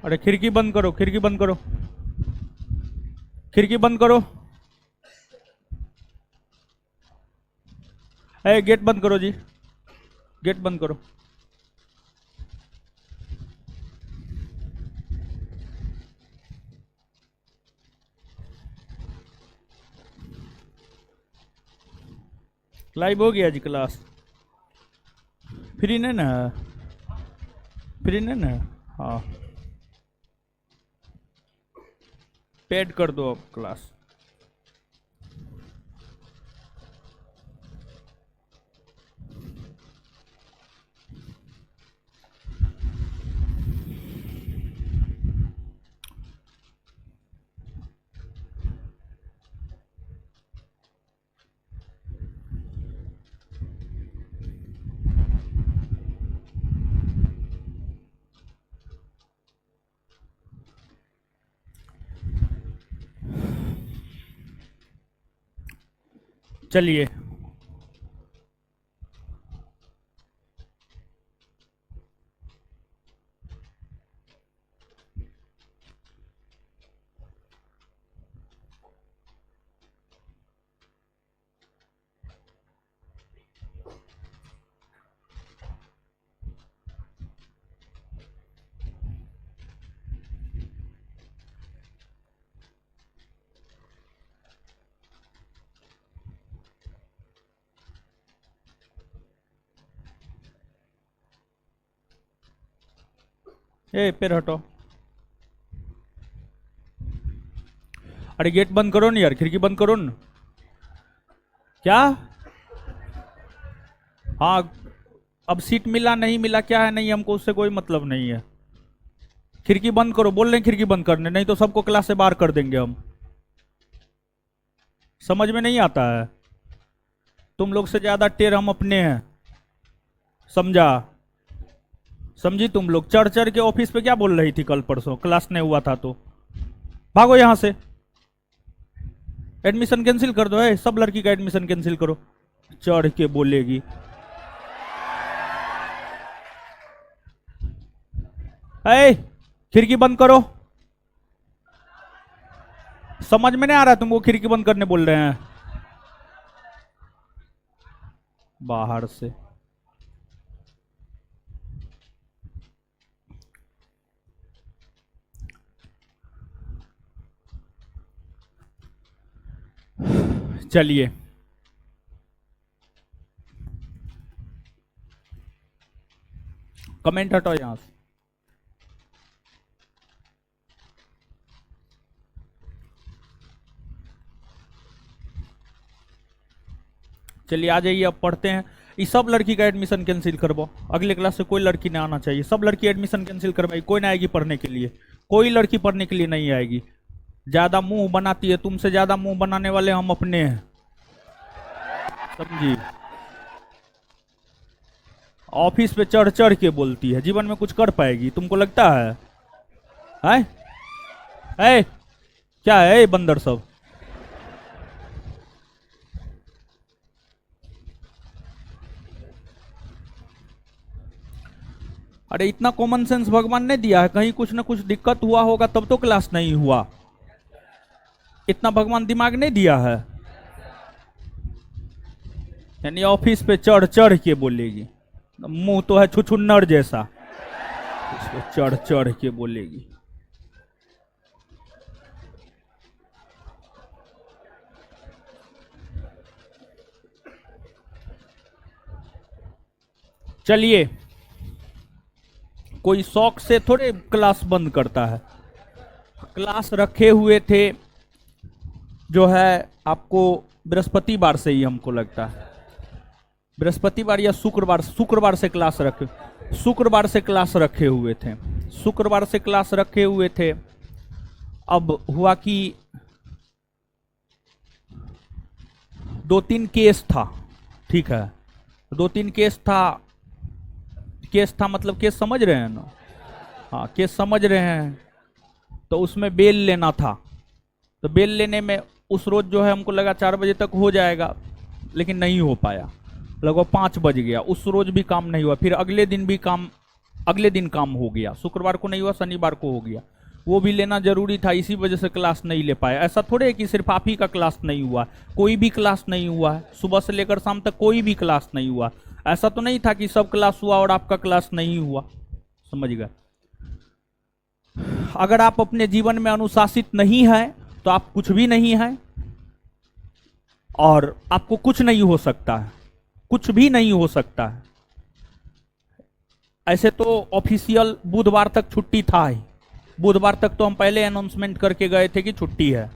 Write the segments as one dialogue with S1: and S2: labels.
S1: अरे खिड़की बंद करो, खिड़की बंद करो, खिड़की बंद करो। ए गेट बंद करो जी, गेट बंद करो। लाइव हो गया जी क्लास। फ्री नहीं ना? फ्री नहीं ना? हाँ, पेड कर दो अब क्लास। चलिए, ए पैर हटो। अरे गेट बंद करो ना यार, खिड़की बंद करो ना। क्या? हाँ, अब सीट मिला नहीं मिला क्या है, नहीं हमको उससे कोई मतलब नहीं है। खिड़की बंद करो, बोल रहे हैं खिड़की बंद करने, नहीं तो सबको क्लास से बाहर कर देंगे हम। समझ में नहीं आता है? तुम लोग से ज्यादा टेर हम अपने हैं, समझा? समझी? तुम लोग चढ़ चढ़ के ऑफिस पे क्या बोल रही थी कल परसों, क्लास नहीं हुआ था तो। भागो यहां से, एडमिशन कैंसिल कर दो। है सब लड़की का एडमिशन कैंसिल करो। चढ़ के बोलेगी। ए खिड़की बंद करो। समझ में नहीं आ रहा तुमको? खिड़की बंद करने बोल रहे हैं बाहर से। चलिए, कमेंट हटाओ यहां से। चलिए आ जाइए, अब पढ़ते हैं। ये सब लड़की का एडमिशन कैंसिल करवाओ, अगले क्लास से कोई लड़की ना आना चाहिए। सब लड़की एडमिशन कैंसिल करवाई, कोई ना आएगी पढ़ने के लिए। कोई लड़की पढ़ने के लिए नहीं आएगी। ज्यादा मुंह बनाती है, तुमसे ज्यादा मुंह बनाने वाले हम अपने हैं, समझी? ऑफिस पे चढ़ चढ़ के बोलती है, जीवन में कुछ कर पाएगी तुमको लगता है? हैं? है क्या है ये बंदर सब? अरे इतना कॉमन सेंस भगवान ने दिया है, कहीं कुछ ना कुछ दिक्कत हुआ होगा तब तो क्लास नहीं हुआ। इतना भगवान दिमाग नहीं दिया है? यानी ऑफिस पे चढ़ चढ़ के बोलेगी। मुंह तो है छुछुन्नर जैसा, उस पे चढ़ चढ़ के बोलेगी। चलिए, कोई शौक से थोड़े क्लास बंद करता है। क्लास रखे हुए थे जो है आपको बृहस्पतिवार से ही, हमको लगता है बृहस्पतिवार या शुक्रवार, शुक्रवार से क्लास रखे, शुक्रवार से क्लास रखे हुए थे, शुक्रवार से क्लास रखे हुए थे। अब हुआ कि 2-3 केस था, ठीक है? 2-3 केस था। केस था मतलब केस समझ रहे हैं ना? हाँ, केस समझ रहे हैं। तो उसमें बेल लेना था, तो बेल लेने में उस रोज जो है हमको लगा 4 बजे तक हो जाएगा, लेकिन नहीं हो पाया। लगभग 5 बज गया, उस रोज भी काम नहीं हुआ। फिर अगले दिन भी काम अगले दिन काम हो गया, शुक्रवार को नहीं हुआ शनिवार को हो गया, वो भी लेना जरूरी था, इसी वजह से क्लास नहीं ले पाया। ऐसा थोड़े है कि सिर्फ आप ही का क्लास नहीं हुआ, कोई भी क्लास नहीं हुआ है, सुबह से लेकर शाम तक कोई भी क्लास नहीं हुआ। ऐसा तो नहीं था कि सब क्लास हुआ और आपका क्लास नहीं हुआ, समझ गए। अगर आप अपने जीवन में अनुशासित नहीं है तो आप कुछ भी नहीं है और आपको कुछ नहीं हो सकता है, कुछ भी नहीं हो सकता है। ऐसे तो ऑफिशियल बुधवार तक छुट्टी था ही, बुधवार तक तो हम पहले अनाउंसमेंट करके गए थे कि छुट्टी है,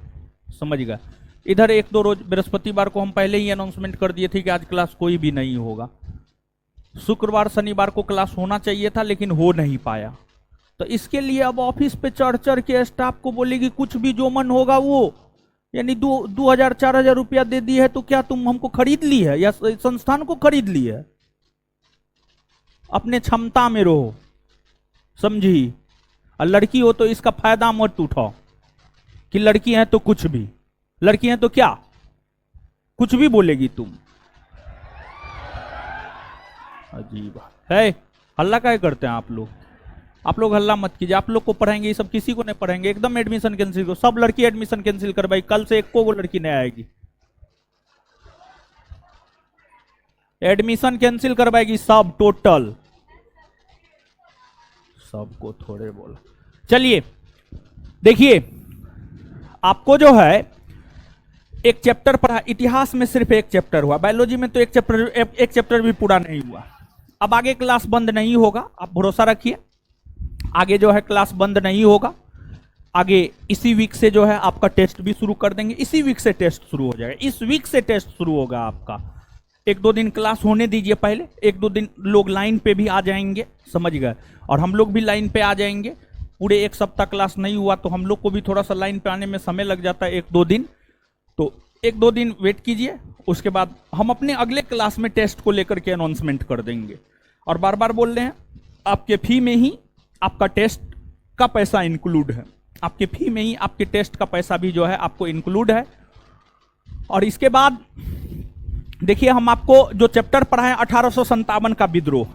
S1: समझ गए। इधर एक दो रोज बृहस्पतिवार को हम पहले ही अनाउंसमेंट कर दिए थे कि आज क्लास कोई भी नहीं होगा। शुक्रवार शनिवार को क्लास होना चाहिए था लेकिन हो नहीं पाया। तो इसके लिए अब ऑफिस पे चढ़ चढ़ के स्टाफ को बोलेगी कुछ भी जो मन होगा वो, यानी 2,000-4,000 रुपया दे दी है तो क्या तुम हमको खरीद ली है या संस्थान को खरीद ली है? अपने क्षमता में रहो, समझी। और लड़की हो तो इसका फायदा मत उठाओ कि लड़की है तो कुछ भी, लड़की है तो क्या कुछ भी बोलेगी तुम। अजीब है, हल्ला काहे करते हैं आप लोग? आप लोग हल्ला मत कीजिए, आप लोग को पढ़ाएंगे, ये सब किसी को नहीं पढ़ाएंगे। एकदम एडमिशन कैंसिल करो, सब लड़की एडमिशन कैंसिल करवाई, कल से एको वो लड़की नहीं आएगी, एडमिशन कैंसिल करवाएगी सब टोटल, सबको थोड़े बोला। चलिए देखिए, आपको जो है एक चैप्टर पढ़ा, इतिहास में सिर्फ एक चैप्टर हुआ, बायोलॉजी में तो एक चैप्टर भी पूरा नहीं हुआ। अब आगे क्लास बंद नहीं होगा, आप भरोसा रखिए, आगे जो है क्लास बंद नहीं होगा। आगे इसी वीक से जो है आपका टेस्ट भी शुरू कर देंगे, इसी वीक से टेस्ट शुरू हो जाएगा, इस वीक से टेस्ट शुरू होगा आपका। एक दो दिन क्लास होने दीजिए पहले, एक दो दिन लोग लाइन पे भी आ जाएंगे, समझ गए, और हम लोग भी लाइन पे आ जाएंगे। पूरे एक सप्ताह क्लास नहीं हुआ तो हम लोग को भी थोड़ा सा लाइन पे आने में समय लग जाता है, एक दो दिन, तो एक दो दिन वेट कीजिए, उसके बाद हम अपने अगले क्लास में टेस्ट को लेकर के अनाउंसमेंट कर देंगे। और बार बार बोल रहे हैं, आपके फी में ही आपका टेस्ट का पैसा इंक्लूड है, आपके फी में ही आपके टेस्ट का पैसा भी जो है आपको इंक्लूड है। और इसके बाद देखिए, हम आपको जो चैप्टर पढ़ाए 1857 का विद्रोह,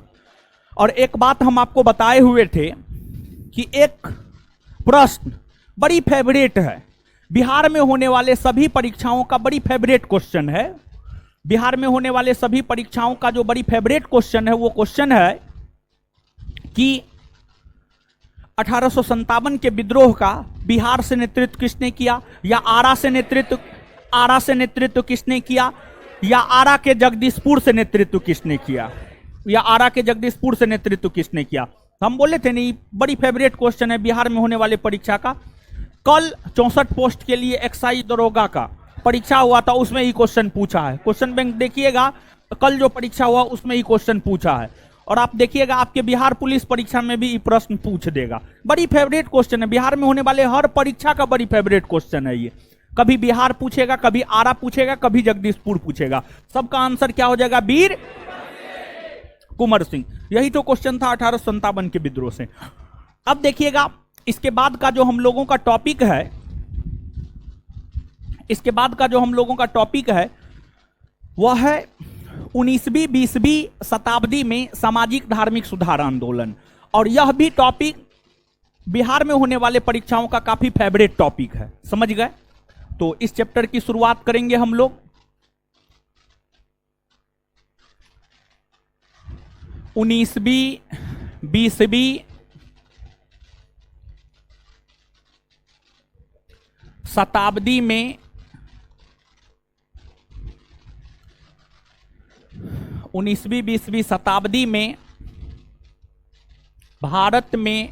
S1: और एक बात हम आपको बताए हुए थे कि एक प्रश्न बड़ी फेवरेट है, बिहार में होने वाले सभी परीक्षाओं का बड़ी फेवरेट क्वेश्चन है, बिहार में होने वाले सभी परीक्षाओं का जो बड़ी फेवरेट क्वेश्चन है वो क्वेश्चन है कि 1857 के विद्रोह का बिहार से नेतृत्व किसने किया, या आरा से नेतृत्व किसने किया, या आरा के जगदीशपुर से नेतृत्व किसने किया, या आरा के जगदीशपुर से नेतृत्व किसने किया। हम बोले थे नहीं, बड़ी फेवरेट क्वेश्चन है बिहार में होने वाले परीक्षा का। कल 64 पोस्ट के लिए एक्साइज दरोगा का परीक्षा हुआ था, उसमें ही क्वेश्चन पूछा है। क्वेश्चन बैंक देखिएगा, कल जो परीक्षा हुआ उसमें ही क्वेश्चन पूछा है, और आप देखिएगा आपके बिहार पुलिस परीक्षा में भी प्रश्न पूछ देगा। बड़ी फेवरेट क्वेश्चन है, बिहार में होने वाले हर परीक्षा का बड़ी फेवरेट क्वेश्चन है ये। कभी बिहार पूछेगा, कभी आरा पूछेगा, कभी जगदीशपुर पूछेगा, सबका आंसर क्या हो जाएगा, वीर कुंवर सिंह। यही तो क्वेश्चन था 1857 के विद्रोह से। अब देखिएगा, इसके बाद का जो हम लोगों का टॉपिक है, इसके बाद का जो हम लोगों का टॉपिक है वह है 19वीं 20वीं शताब्दी में सामाजिक धार्मिक सुधार आंदोलन। और यह भी टॉपिक बिहार में होने वाले परीक्षाओं का काफी फेवरेट टॉपिक है, समझ गए। तो इस चैप्टर की शुरुआत करेंगे हम लोग। 19वीं 20वीं शताब्दी में 19वीं 20वीं शताब्दी में भारत में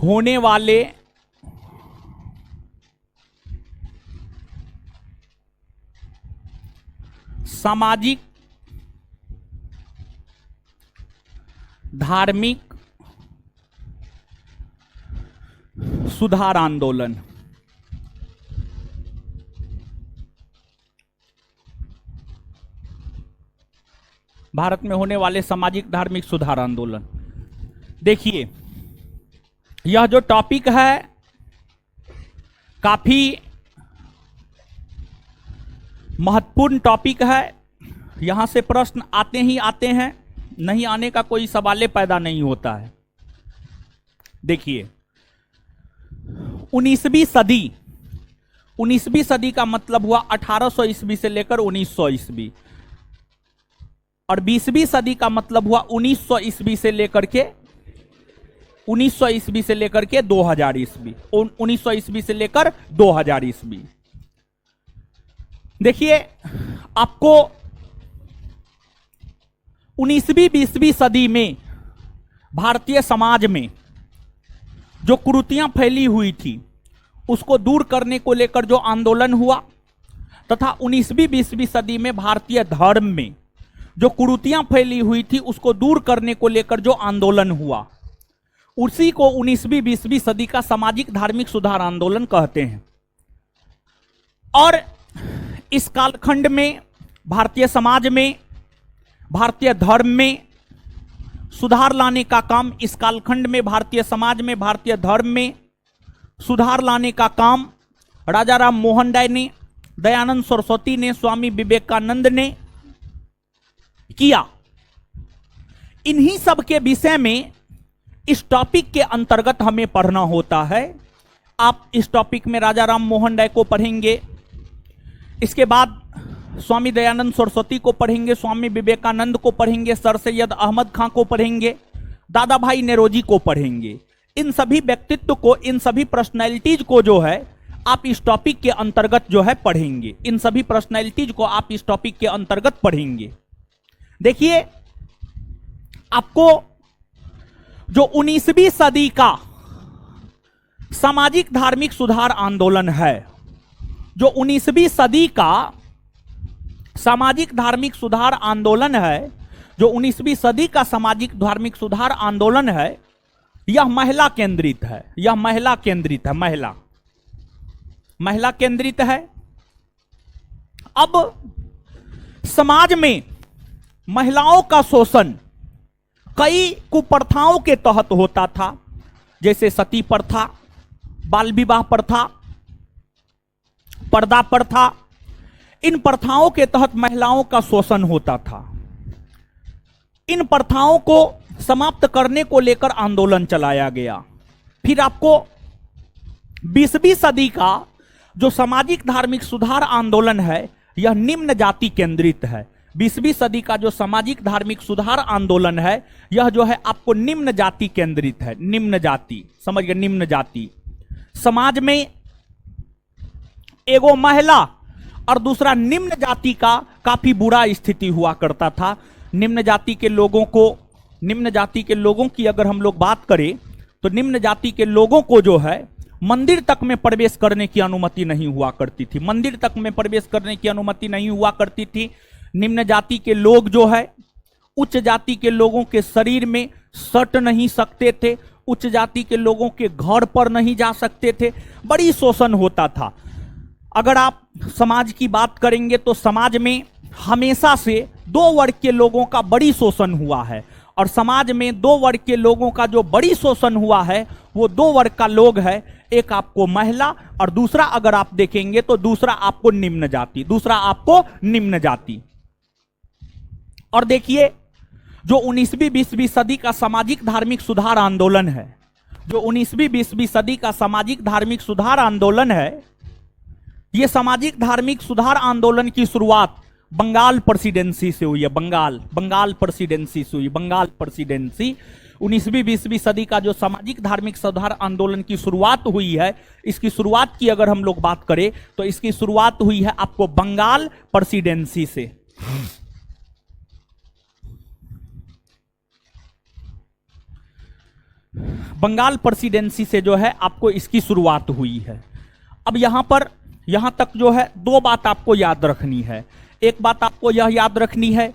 S1: होने वाले सामाजिक धार्मिक सुधार आंदोलन। भारत में होने वाले सामाजिक धार्मिक सुधार आंदोलन। देखिए, यह जो टॉपिक है काफी महत्वपूर्ण टॉपिक है, यहां से प्रश्न आते ही आते हैं। नहीं आने का कोई सवाल पैदा नहीं होता है। देखिए 19वीं सदी, 19वीं सदी का मतलब हुआ 1800 ईस्वी से लेकर 1900 ईस्वी, और 20वीं सदी का मतलब हुआ 1900 ईस्वी से लेकर के 1900 ईस्वी से लेकर के 2000 ईस्वी, 1900 ईस्वी से लेकर 2000 ईस्वी। देखिए आपको 19वीं 20वीं सदी में भारतीय समाज में जो कुरीतियां फैली हुई थी उसको दूर करने को लेकर जो आंदोलन हुआ, तथा 19वीं 20वीं सदी में भारतीय धर्म में जो कुरीतियां फैली हुई थी उसको दूर करने को लेकर जो आंदोलन हुआ, उसी को 19वीं 20वीं सदी का सामाजिक धार्मिक सुधार आंदोलन कहते हैं। और इस कालखंड में भारतीय समाज में, भारतीय धर्म में सुधार लाने का काम, इस कालखंड में भारतीय समाज में, भारतीय धर्म में सुधार लाने का काम राजा राम मोहन राय ने, दयानंद सरस्वती ने, स्वामी विवेकानंद ने किया। इन्हीं सब के विषय में इस टॉपिक के अंतर्गत हमें पढ़ना होता है। आप इस टॉपिक में राजा राम मोहन राय को पढ़ेंगे, इसके बाद स्वामी दयानंद सरस्वती को पढ़ेंगे, स्वामी विवेकानंद को पढ़ेंगे, सर सैयद अहमद खां को पढ़ेंगे, दादा भाई नेरोजी को पढ़ेंगे। इन सभी व्यक्तित्व को, इन सभी पर्सनैलिटीज को जो है आप इस टॉपिक के अंतर्गत जो है पढ़ेंगे, इन सभी पर्सनैलिटीज को आप इस टॉपिक के अंतर्गत पढ़ेंगे। देखिए आपको जो 19वीं सदी का सामाजिक धार्मिक सुधार आंदोलन है, जो 19वीं सदी का सामाजिक धार्मिक सुधार आंदोलन है, जो 19वीं सदी का सामाजिक धार्मिक सुधार आंदोलन है, यह महिला केंद्रित है, यह महिला केंद्रित है, महिला केंद्रित है। अब समाज में महिलाओं का शोषण कई कुप्रथाओं के तहत होता था, जैसे सती प्रथा, बाल विवाह प्रथा, पर्दा प्रथा। इन प्रथाओं के तहत महिलाओं का शोषण होता था। इन प्रथाओं को समाप्त करने को लेकर आंदोलन चलाया गया। फिर आपको 20वीं सदी का जो सामाजिक धार्मिक सुधार आंदोलन है यह निम्न जाति केंद्रित है। 20वीं सदी का जो सामाजिक धार्मिक सुधार आंदोलन है यह जो है आपको निम्न जाति केंद्रित है। निम्न जाति, समझ गए, निम्न जाति। समाज में एगो महिला और दूसरा निम्न जाति का काफी बुरा स्थिति हुआ करता था। निम्न जाति के लोगों को, निम्न जाति के लोगों की अगर हम लोग बात करें तो निम्न जाति के लोगों को जो है मंदिर तक में प्रवेश करने की अनुमति नहीं हुआ करती थी। मंदिर तक में प्रवेश करने की अनुमति नहीं हुआ करती थी। निम्न जाति के लोग जो है उच्च जाति के लोगों के शरीर में सट नहीं सकते थे, उच्च जाति के लोगों के घर पर नहीं जा सकते थे। बड़ी शोषण होता था। अगर आप समाज की बात करेंगे तो समाज में हमेशा से दो वर्ग के लोगों का बड़ी शोषण हुआ है, और समाज में दो वर्ग के लोगों का जो बड़ी शोषण हुआ है वो दो वर्ग का लोग है। एक आपको महिला और दूसरा अगर आप देखेंगे तो दूसरा आपको निम्न जाति, दूसरा आपको निम्न जाति। और देखिए जो 19वीं 20वीं सदी का सामाजिक धार्मिक सुधार आंदोलन है, जो 19वीं 20वीं सदी का सामाजिक धार्मिक सुधार आंदोलन है, ये सामाजिक धार्मिक सुधार आंदोलन की शुरुआत बंगाल प्रेसिडेंसी से हुई है। बंगाल प्रेसिडेंसी से हुई। बंगाल प्रेसिडेंसी 19वीं 20वीं सदी का जो सामाजिक धार्मिक सुधार आंदोलन की शुरुआत हुई है, इसकी शुरुआत की अगर हम लोग बात करें तो इसकी शुरुआत हुई है आपको बंगाल प्रेसिडेंसी से। बंगाल प्रेसिडेंसी से जो है आपको इसकी शुरुआत हुई है। अब यहां तक जो है दो बात आपको याद रखनी है। एक बात आपको यह याद रखनी है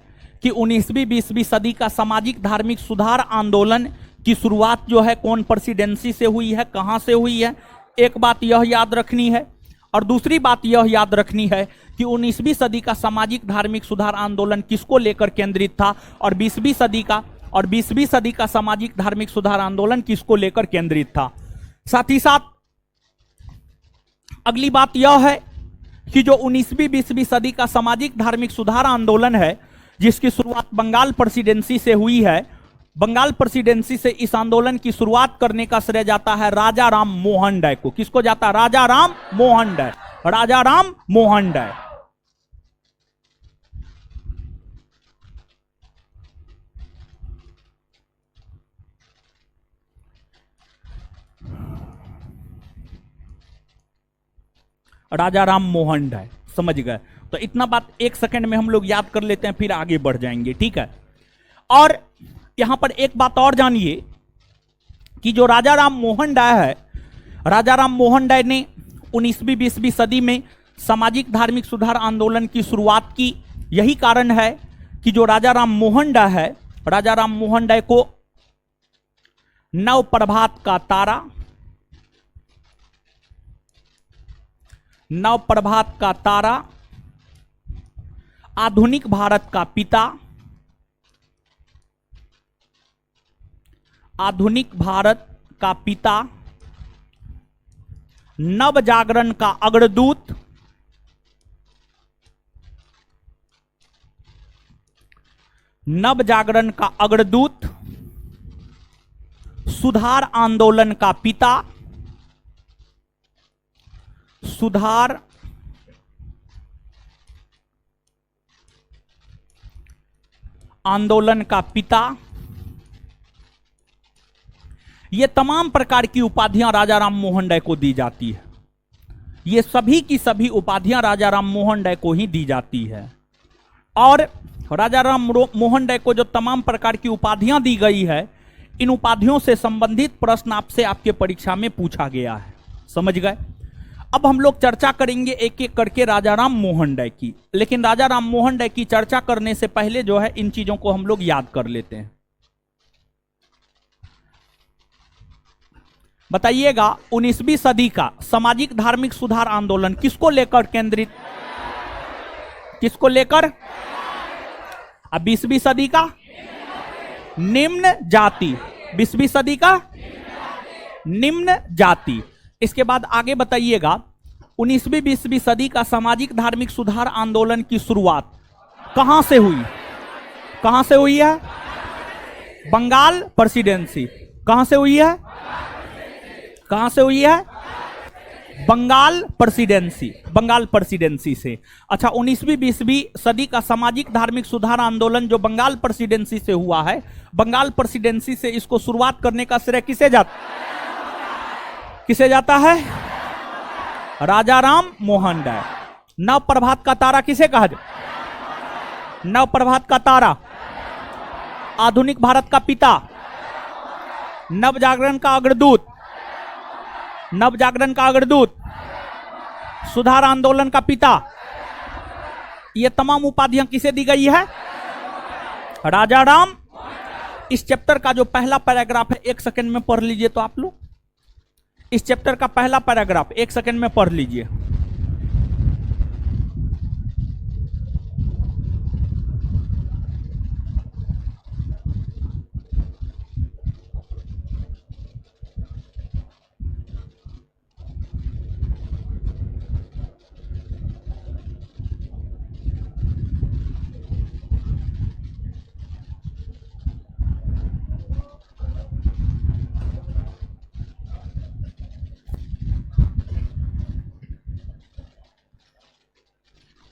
S1: कि 19वीं 20वीं सदी का सामाजिक धार्मिक सुधार आंदोलन की शुरुआत जो है कौन प्रेसिडेंसी से हुई है, कहां से हुई है, एक बात यह याद रखनी है। और दूसरी बात यह याद रखनी है कि 19वीं सदी का सामाजिक धार्मिक सुधार आंदोलन किसको लेकर केंद्रित था, और 20वीं सदी का सामाजिक धार्मिक सुधार आंदोलन किसको लेकर केंद्रित था। साथ ही साथ अगली बात यह है कि जो 19वीं 20वीं सदी का सामाजिक धार्मिक सुधार आंदोलन है जिसकी शुरुआत बंगाल प्रेसिडेंसी से हुई है। बंगाल प्रेसिडेंसी से इस आंदोलन की शुरुआत करने का श्रेय जाता है राजा राम मोहन राय को। किसको जाता है? राजा राम मोहन राय। राजा राम मोहन राय। राजा राम मोहन राय, समझ गए? तो इतना बात एक सेकंड में हम लोग याद कर लेते हैं, फिर आगे बढ़ जाएंगे, ठीक है। और यहां पर एक बात और जानिए कि जो राजा राम मोहन राय है, राजा राम मोहन राय ने 19वीं 20वीं सदी में सामाजिक धार्मिक सुधार आंदोलन की शुरुआत की। यही कारण है कि जो राजा राम मोहन राय है, राजा राम मोहन राय को नव प्रभात का तारा, नव प्रभात का तारा, आधुनिक भारत का पिता, आधुनिक भारत का पिता, नव जागरण का अग्रदूत, नव जागरण का अग्रदूत, सुधार आंदोलन का पिता, सुधार आंदोलन का पिता। ये तमाम प्रकार की उपाधियां राजा राम मोहन राय को दी जाती है। ये सभी की सभी उपाधियां राजा राम मोहन राय को ही दी जाती है। और राजा राम मोहन राय को जो तमाम प्रकार की उपाधियां दी गई है, इन उपाधियों से संबंधित प्रश्न आपसे आपके परीक्षा में पूछा गया है, समझ गए? अब हम लोग चर्चा करेंगे एक एक करके राजा राम मोहन राय की। लेकिन राजा राम मोहन राय की चर्चा करने से पहले जो है इन चीजों को हम लोग याद कर लेते हैं। बताइएगा, 19वीं सदी का सामाजिक धार्मिक सुधार आंदोलन किसको लेकर केंद्रित, किसको लेकर? अब 20वीं सदी का निम्न जाति, 20वीं सदी का निम्न जाति। इसके बाद आगे बताइएगा, 19वीं 20वीं सदी का सामाजिक धार्मिक सुधार आंदोलन की शुरुआत कहां से हुई? कहां से हुई है? बंगाल प्रेसिडेंसी। कहां से हुई है? कहां से हुई है? बंगाल प्रेसिडेंसी, बंगाल प्रेसिडेंसी से। अच्छा, 19वीं 20वीं सदी का सामाजिक धार्मिक सुधार आंदोलन जो बंगाल प्रेसिडेंसी से हुआ है, बंगाल प्रेसिडेंसी से इसको शुरुआत करने का श्रेय किसे जाता है? राजा राम मोहन राय। नव प्रभात का तारा किसे कहा जाए? नव प्रभात का तारा, आधुनिक भारत का पिता, नव जागरण का अग्रदूत, नव जागरण का अग्रदूत, सुधार आंदोलन का पिता। ये तमाम उपाधियां किसे दी गई है? राजा राम। इस चैप्टर का जो पहला पैराग्राफ है, एक सेकंड में पढ़ लीजिए तो आप लोग। इस चैप्टर का पहला पैराग्राफ एक सेकंड में पढ़ लीजिए।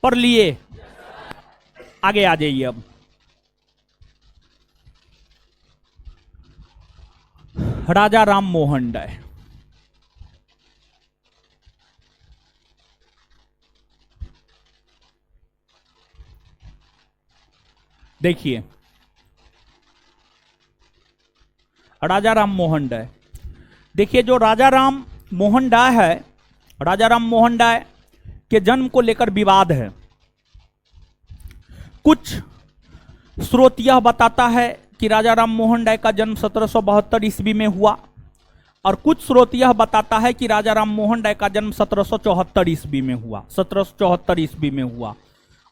S1: पढ़ लिए, आगे आ जाइए। अब राजा राम मोहन राय, देखिए राजा राम मोहन राय, देखिए जो राजा राम मोहन राय है, राजा राम मोहन राय के जन्म को लेकर विवाद है। कुछ स्रोत यह बताता है कि राजा राम मोहन राय का जन्म 1772 ईस्वी में हुआ, और कुछ स्रोत यह बताता है कि राजा राम मोहन राय का जन्म 1774 ईस्वी में हुआ, 1774 ईस्वी में हुआ।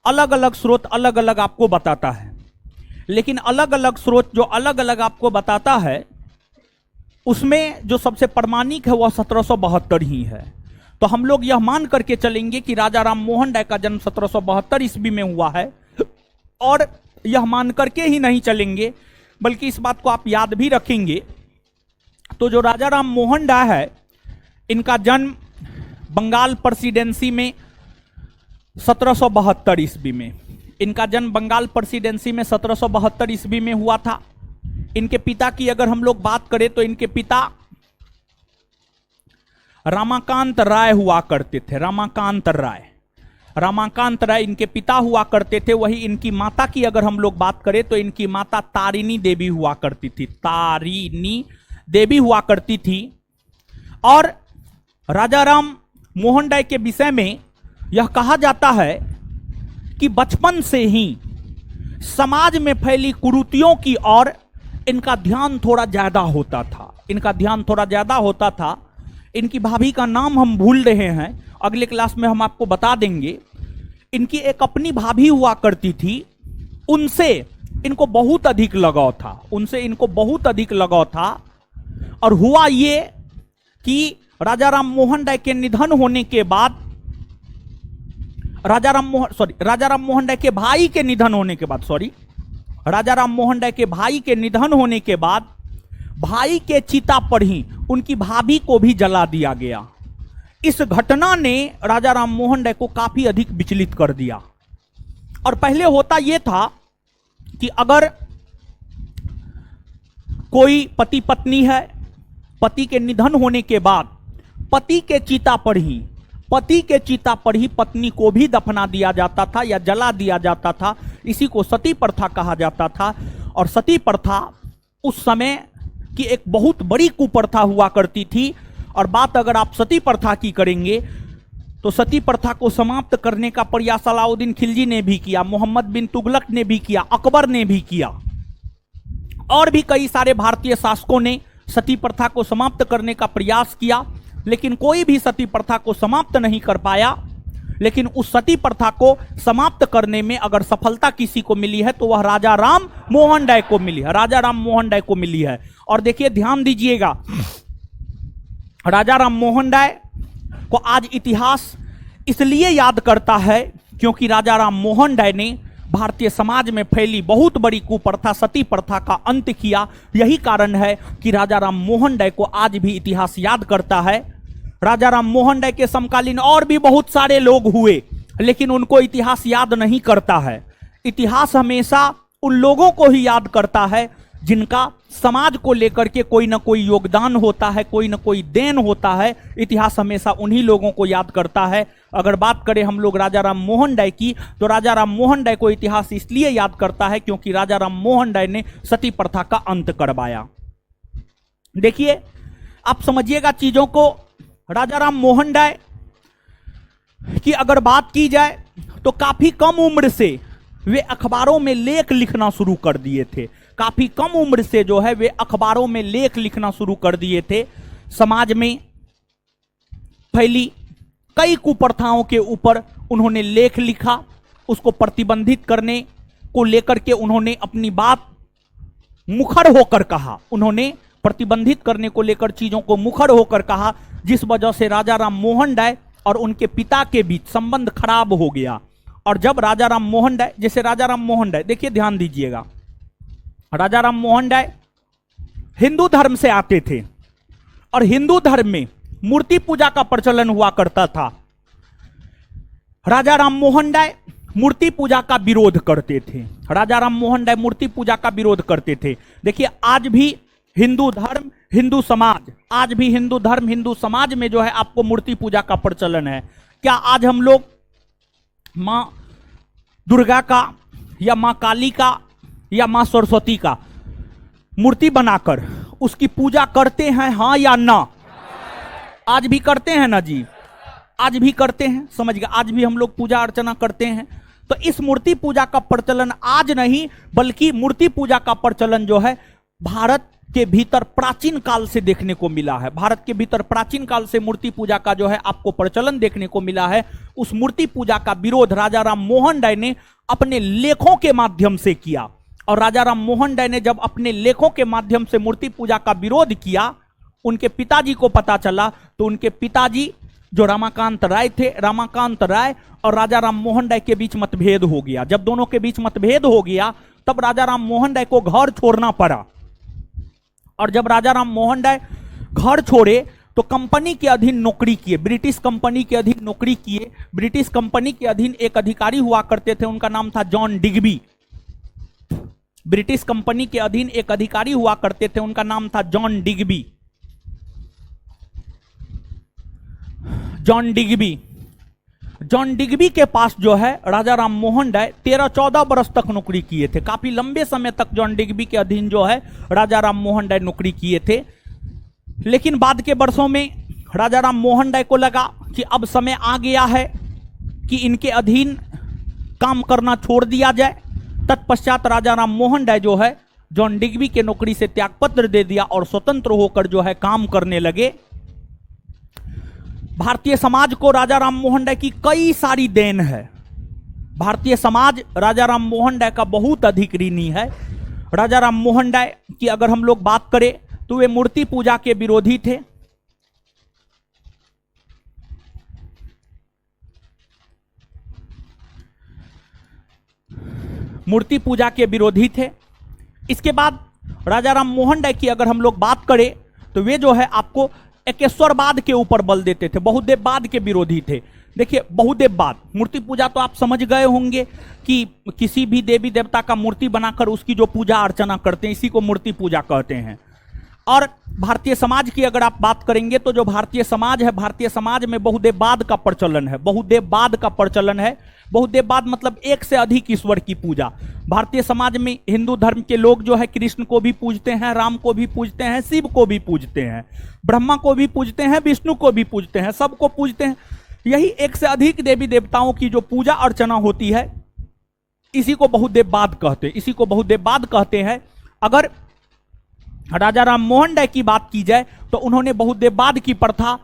S1: अलग अलग स्रोत अलग अलग आपको बताता है, लेकिन अलग अलग स्रोत जो अलग अलग आपको बताता है, उसमें जो सबसे प्रमाणिक है वह 1772 ही है। तो हम लोग यह मान करके चलेंगे कि राजा राम मोहन राय का जन्म 1772 ईस्वी में हुआ है, और यह मान करके ही नहीं चलेंगे, बल्कि इस बात को आप याद भी रखेंगे। तो जो राजा राम मोहन राय है, इनका जन्म बंगाल प्रेसिडेंसी में 1772 ईस्वी में, इनका जन्म बंगाल प्रेसिडेंसी में 1772 ईस्वी में हुआ था। इनके पिता की अगर हम लोग बात करें तो इनके पिता रमाकांत राय हुआ करते थे। रमाकांत राय इनके पिता हुआ करते थे। वही इनकी माता की अगर हम लोग बात करें तो इनकी माता तारिणी देवी हुआ करती थी। तारिणी देवी हुआ करती थी। और राजा राम मोहन राय के विषय में यह कहा जाता है कि बचपन से ही समाज में फैली कुरीतियों की ओर इनका ध्यान थोड़ा ज्यादा होता था। इनकी भाभी का नाम हम भूल रहे हैं, अगले क्लास में हम आपको बता देंगे। इनकी एक अपनी भाभी हुआ करती थी, उनसे इनको बहुत अधिक लगाव था। और हुआ ये कि राजा राम मोहन राय के निधन होने के बाद, राजा राम मोहन राय के भाई के निधन होने के बाद भाई के चिता पर ही उनकी भाभी को भी जला दिया गया। इस घटना ने राजा राम मोहन राय को काफी अधिक विचलित कर दिया। और पहले होता यह था कि अगर कोई पति पत्नी है, पति के निधन होने के बाद पति के चिता पर ही पत्नी को भी दफना दिया जाता था या जला दिया जाता था। इसी को सती प्रथा कहा जाता था। और सती प्रथा उस समय की एक बहुत बड़ी कुप्रथा हुआ करती थी। और बात अगर आप सती प्रथा की करेंगे तो सती प्रथा को समाप्त करने का प्रयास अलाउद्दीन खिलजी ने भी किया, मोहम्मद बिन तुगलक ने भी किया, अकबर ने भी किया, और भी कई सारे भारतीय शासकों ने सती प्रथा को समाप्त करने का प्रयास किया, लेकिन कोई भी सती प्रथा को समाप्त नहीं कर पाया। लेकिन उस सती प्रथा को समाप्त करने में अगर सफलता किसी को मिली है तो वह राजा राम मोहन राय को मिली है। और देखिए, ध्यान दीजिएगा, राजा राम मोहन राय को आज इतिहास इसलिए याद करता है क्योंकि राजा राम मोहन राय ने भारतीय समाज में फैली बहुत बड़ी कुप्रथा सती प्रथा का अंत किया। यही कारण है कि राजा राम मोहन राय को आज भी इतिहास याद करता है। राजा राम मोहन राय के समकालीन और भी बहुत सारे लोग हुए, लेकिन उनको इतिहास याद नहीं करता है। इतिहास हमेशा उन लोगों को ही याद करता है जिनका समाज को लेकर के कोई ना कोई योगदान होता है, कोई ना कोई देन होता है। इतिहास हमेशा उन्हीं लोगों को याद करता है। अगर बात करें हम लोग राजा राम मोहन राय की, तो राजा राम मोहन राय को इतिहास इसलिए याद करता है क्योंकि राजा राम मोहन राय ने सती प्रथा का अंत करवाया। देखिए, आप समझिएगा चीजों को। राजा राम मोहन राय की अगर बात की जाए तो काफी कम उम्र से वे अखबारों में लेख लिखना शुरू कर दिए थे। काफी कम उम्र से जो है वे अखबारों में लेख लिखना शुरू कर दिए थे। समाज में फैली कई कुप्रथाओं के ऊपर उन्होंने लेख लिखा, उसको प्रतिबंधित करने को लेकर के उन्होंने अपनी बात मुखर होकर कहा। उन्होंने प्रतिबंधित करने को लेकर चीजों को मुखर होकर कहा, जिस वजह से राजा राम मोहन राय और उनके पिता के बीच संबंध खराब हो गया। और जब राजा राम मोहन राय, जैसे राजा राम मोहन राय, देखिए ध्यान दीजिएगा, राजा राम मोहन राय हिंदू धर्म से आते थे और हिंदू धर्म में मूर्ति पूजा का प्रचलन हुआ करता था। राजा राम मोहन राय मूर्ति पूजा का विरोध करते थे। राजा राम मोहन राय मूर्ति पूजा का विरोध करते थे। देखिए, आज भी हिंदू धर्म, हिंदू समाज, आज भी हिंदू धर्म, हिंदू समाज में जो है आपको मूर्ति पूजा का प्रचलन है। क्या आज हम लोग मां दुर्गा का या मां काली का या मां सरस्वती का मूर्ति बनाकर उसकी पूजा करते हैं, हाँ या ना? आज भी करते हैं ना जी? आज भी करते हैं, समझ गए? आज भी हम लोग पूजा अर्चना करते हैं। तो इस मूर्ति पूजा का प्रचलन आज नहीं, बल्कि मूर्ति पूजा का प्रचलन जो है भारत के भीतर प्राचीन काल से देखने को मिला है। भारत के भीतर प्राचीन काल से मूर्ति पूजा का जो है आपको प्रचलन देखने को मिला है। उस मूर्ति पूजा का विरोध राजा राम मोहन राय ने अपने लेखों के माध्यम से किया। और राजा राम मोहन राय ने जब अपने लेखों के माध्यम से मूर्ति पूजा का विरोध किया, उनके पिताजी को पता चला, तो उनके पिताजी जो रमाकांत राय थे, रमाकांत राय और राजा राम मोहन राय के बीच मतभेद हो गया। जब दोनों के बीच मतभेद हो गया तब राजा राम मोहन राय को घर छोड़ना पड़ा। और जब राजा राम मोहन राय घर छोड़े तो कंपनी के अधीन नौकरी किए, ब्रिटिश कंपनी के अधीन नौकरी किए। ब्रिटिश कंपनी के अधीन एक अधिकारी हुआ करते थे, उनका नाम था जॉन डिग्बी। ब्रिटिश कंपनी के अधीन एक अधिकारी हुआ करते थे, उनका नाम था John Digby. John Digby, John Digby के पास जो है राजा राम मोहन राय 13-14 बरस तक नौकरी किए थे। काफी लंबे समय तक जॉन डिग्बी के अधीन जो है राजा राम मोहन राय नौकरी किए थे। लेकिन बाद के वर्षों में राजा राम मोहन राय को लगा कि अब समय आ गया है कि इनके अधीन काम करना छोड़ दिया जाए। तत्पश्चात राजा राम मोहन राय जो है जॉन डिग्बी के नौकरी से त्यागपत्र दे दिया और स्वतंत्र होकर जो है काम करने लगे। भारतीय समाज को राजा राम मोहन राय की कई सारी देन है। भारतीय समाज राजा राम मोहन राय का बहुत अधिक ऋणी है। राजा राम मोहन राय की अगर हम लोग बात करें तो वे मूर्ति पूजा के विरोधी थे। मूर्ति पूजा के विरोधी थे। इसके बाद राजा राम मोहन राय की अगर हम लोग बात करें तो वे जो है आपको एकेश्वरवाद के ऊपर बल देते थे, बहुदेववाद के विरोधी थे। देखिए बहुदेववाद, मूर्ति पूजा तो आप समझ गए होंगे कि किसी भी देवी देवता का मूर्ति बनाकर उसकी जो पूजा अर्चना करते हैं, इसी को मूर्ति पूजा कहते हैं। और भारतीय समाज की अगर आप बात करेंगे तो जो भारतीय समाज है, भारतीय समाज में बहुदेववाद का प्रचलन है। बहुदेववाद का प्रचलन है। बहुदेववाद मतलब एक से अधिक ईश्वर की पूजा। भारतीय समाज में हिंदू धर्म के लोग जो है कृष्ण को भी पूजते हैं, राम को भी पूजते हैं, शिव को भी पूजते हैं, ब्रह्मा को भी पूजते हैं, विष्णु को भी पूजते हैं, सबको पूजते हैं। यही एक से अधिक देवी देवताओं की जो पूजा अर्चना होती है, इसी को बहुदेववाद कहते हैं, इसी को बहुदेववाद कहते हैं। अगर राजा राम मोहन राय की बात की जाए तो उन्होंने बहुदेववाद की प्रथा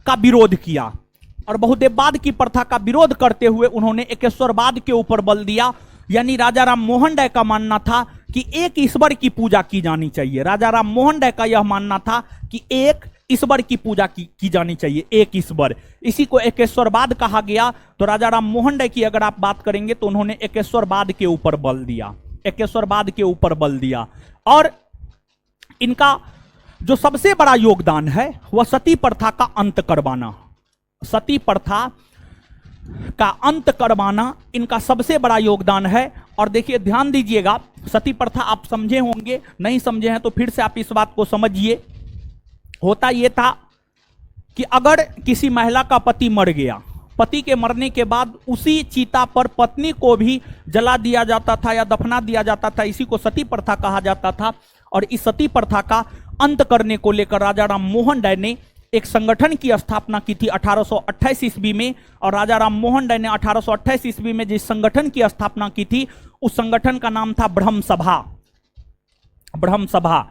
S1: का विरोध किया और बहुदेववाद की प्रथा का विरोध करते हुए उन्होंने एकेश्वरवाद के ऊपर बल दिया। यानी राजा राम मोहन राय का मानना था कि एक ईश्वर की पूजा की जानी चाहिए। राजा राम मोहन राय का यह मानना था कि एक ईश्वर की पूजा की जानी चाहिए, एक ईश्वर। इसी को एकेश्वरवाद कहा गया। तो राजा राम मोहन राय की अगर आप बात करेंगे तो उन्होंने एकेश्वरवाद के ऊपर बल दिया, एकेश्वरवाद के ऊपर बल दिया। और इनका जो सबसे बड़ा योगदान है वह सती प्रथा का अंत करवाना, सती प्रथा का अंत करवाना इनका सबसे बड़ा योगदान है। और देखिए ध्यान दीजिएगा, सती प्रथा आप समझे होंगे, नहीं समझे हैं तो फिर से आप इस बात को समझिए। होता यह था कि अगर किसी महिला का पति मर गया, पति के मरने के बाद उसी चिता पर पत्नी को भी जला दिया जाता था या दफना दिया जाता था। इसी को सती प्रथा कहा जाता था। और इस सती प्रथा का अंत करने को लेकर राजा राम मोहन राय ने एक संगठन की स्थापना की थी 1828 ईस्वी में। और राजा राम मोहन राय ने 1828 ईस्वी में जिस संगठन की स्थापना की थी उस संगठन का नाम था ब्रह्म सभा, ब्रह्म सभा।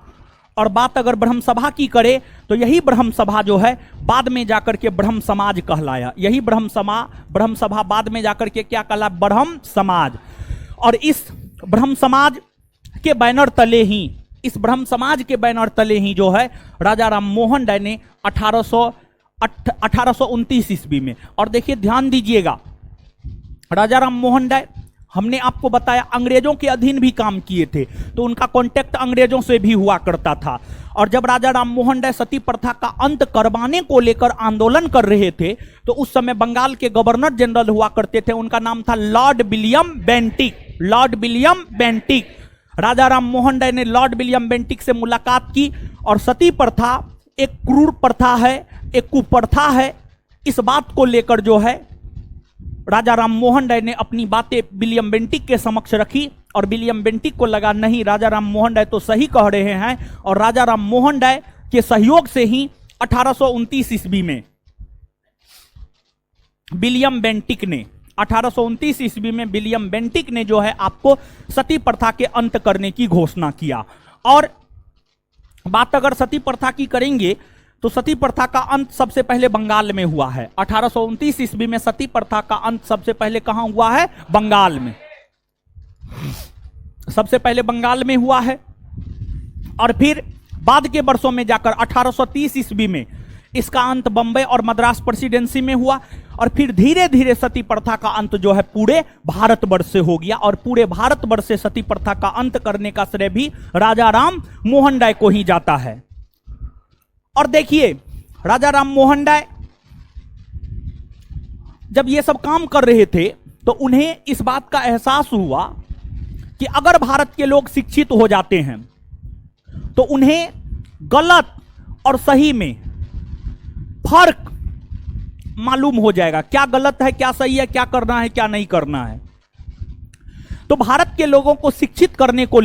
S1: और बात अगर ब्रह्म सभा की करे तो यही ब्रह्म सभा जो है बाद में जाकर के ब्रह्म समाज कहलाया। यही ब्रह्म सभा बाद में जाकर के क्या कहला, ब्रह्म समाज। और इस ब्रह्म समाज के बैनर तले ही, इस ब्रह्म समाज के बैनर तले ही जो है राजा राम मोहन राय ने 1829 ईस्वी में, और देखिए ध्यान दीजिएगा, राजा राम मोहन राय हमने आपको बताया अंग्रेजों के अधीन भी काम किए थे, तो उनका कांटेक्ट अंग्रेजों से भी हुआ करता था। और जब राजा राम मोहन राय सती प्रथा का अंत करवाने को लेकर आंदोलन कर रहे थे तो उस समय बंगाल के गवर्नर जनरल हुआ करते थे, उनका नाम था Lord William Bentinck, Lord William Bentinck. Raja Ram Mohan Roy ने लॉर्ड विलियम बेंटिक से मुलाकात की और सती प्रथा एक क्रूर प्रथा है, एक कुप्रथा है, इस बात को लेकर जो है राजा राम मोहन राय ने अपनी बातें विलियम बेंटिक के समक्ष रखी। और विलियम बेंटिक को लगा नहीं, राजा राम मोहन राय तो सही कह रहे हैं। और राजा राम मोहन राय के सहयोग से ही 1829 ईस्वी में विलियम बेंटिक ने 1829 ईस्वी में विलियम बेंटिक ने जो है आपको सती प्रथा के अंत करने की घोषणा किया। और बात अगर सती प्रथा की करेंगे तो सती प्रथा का अंत सबसे पहले बंगाल में हुआ है। 1829 ईस्वी में सती प्रथा का अंत सबसे पहले कहां हुआ है, बंगाल में, सबसे पहले बंगाल में हुआ है। और फिर बाद के वर्षों में जाकर 1830 ईस्वी में इसका अंत बंबई और मद्रास प्रेसिडेंसी में हुआ और फिर धीरे धीरे सती प्रथा का अंत जो है पूरे भारतवर्ष से हो गया और पूरे भारतवर्ष से सती प्रथा का अंत करने का श्रेय भी राजा राम मोहन राय को ही जाता है। और देखिए राजा राम मोहन राय जब ये सब काम कर रहे थे तो उन्हें इस बात का एहसास हुआ कि अगर भारत के लोग शिक्षित हो जाते हैं तो उन्हें गलत और सही में फर्क मालूम हो जाएगा, क्या गलत है क्या सही है, क्या करना है क्या नहीं करना है। तो भारत के लोगों को शिक्षित करने को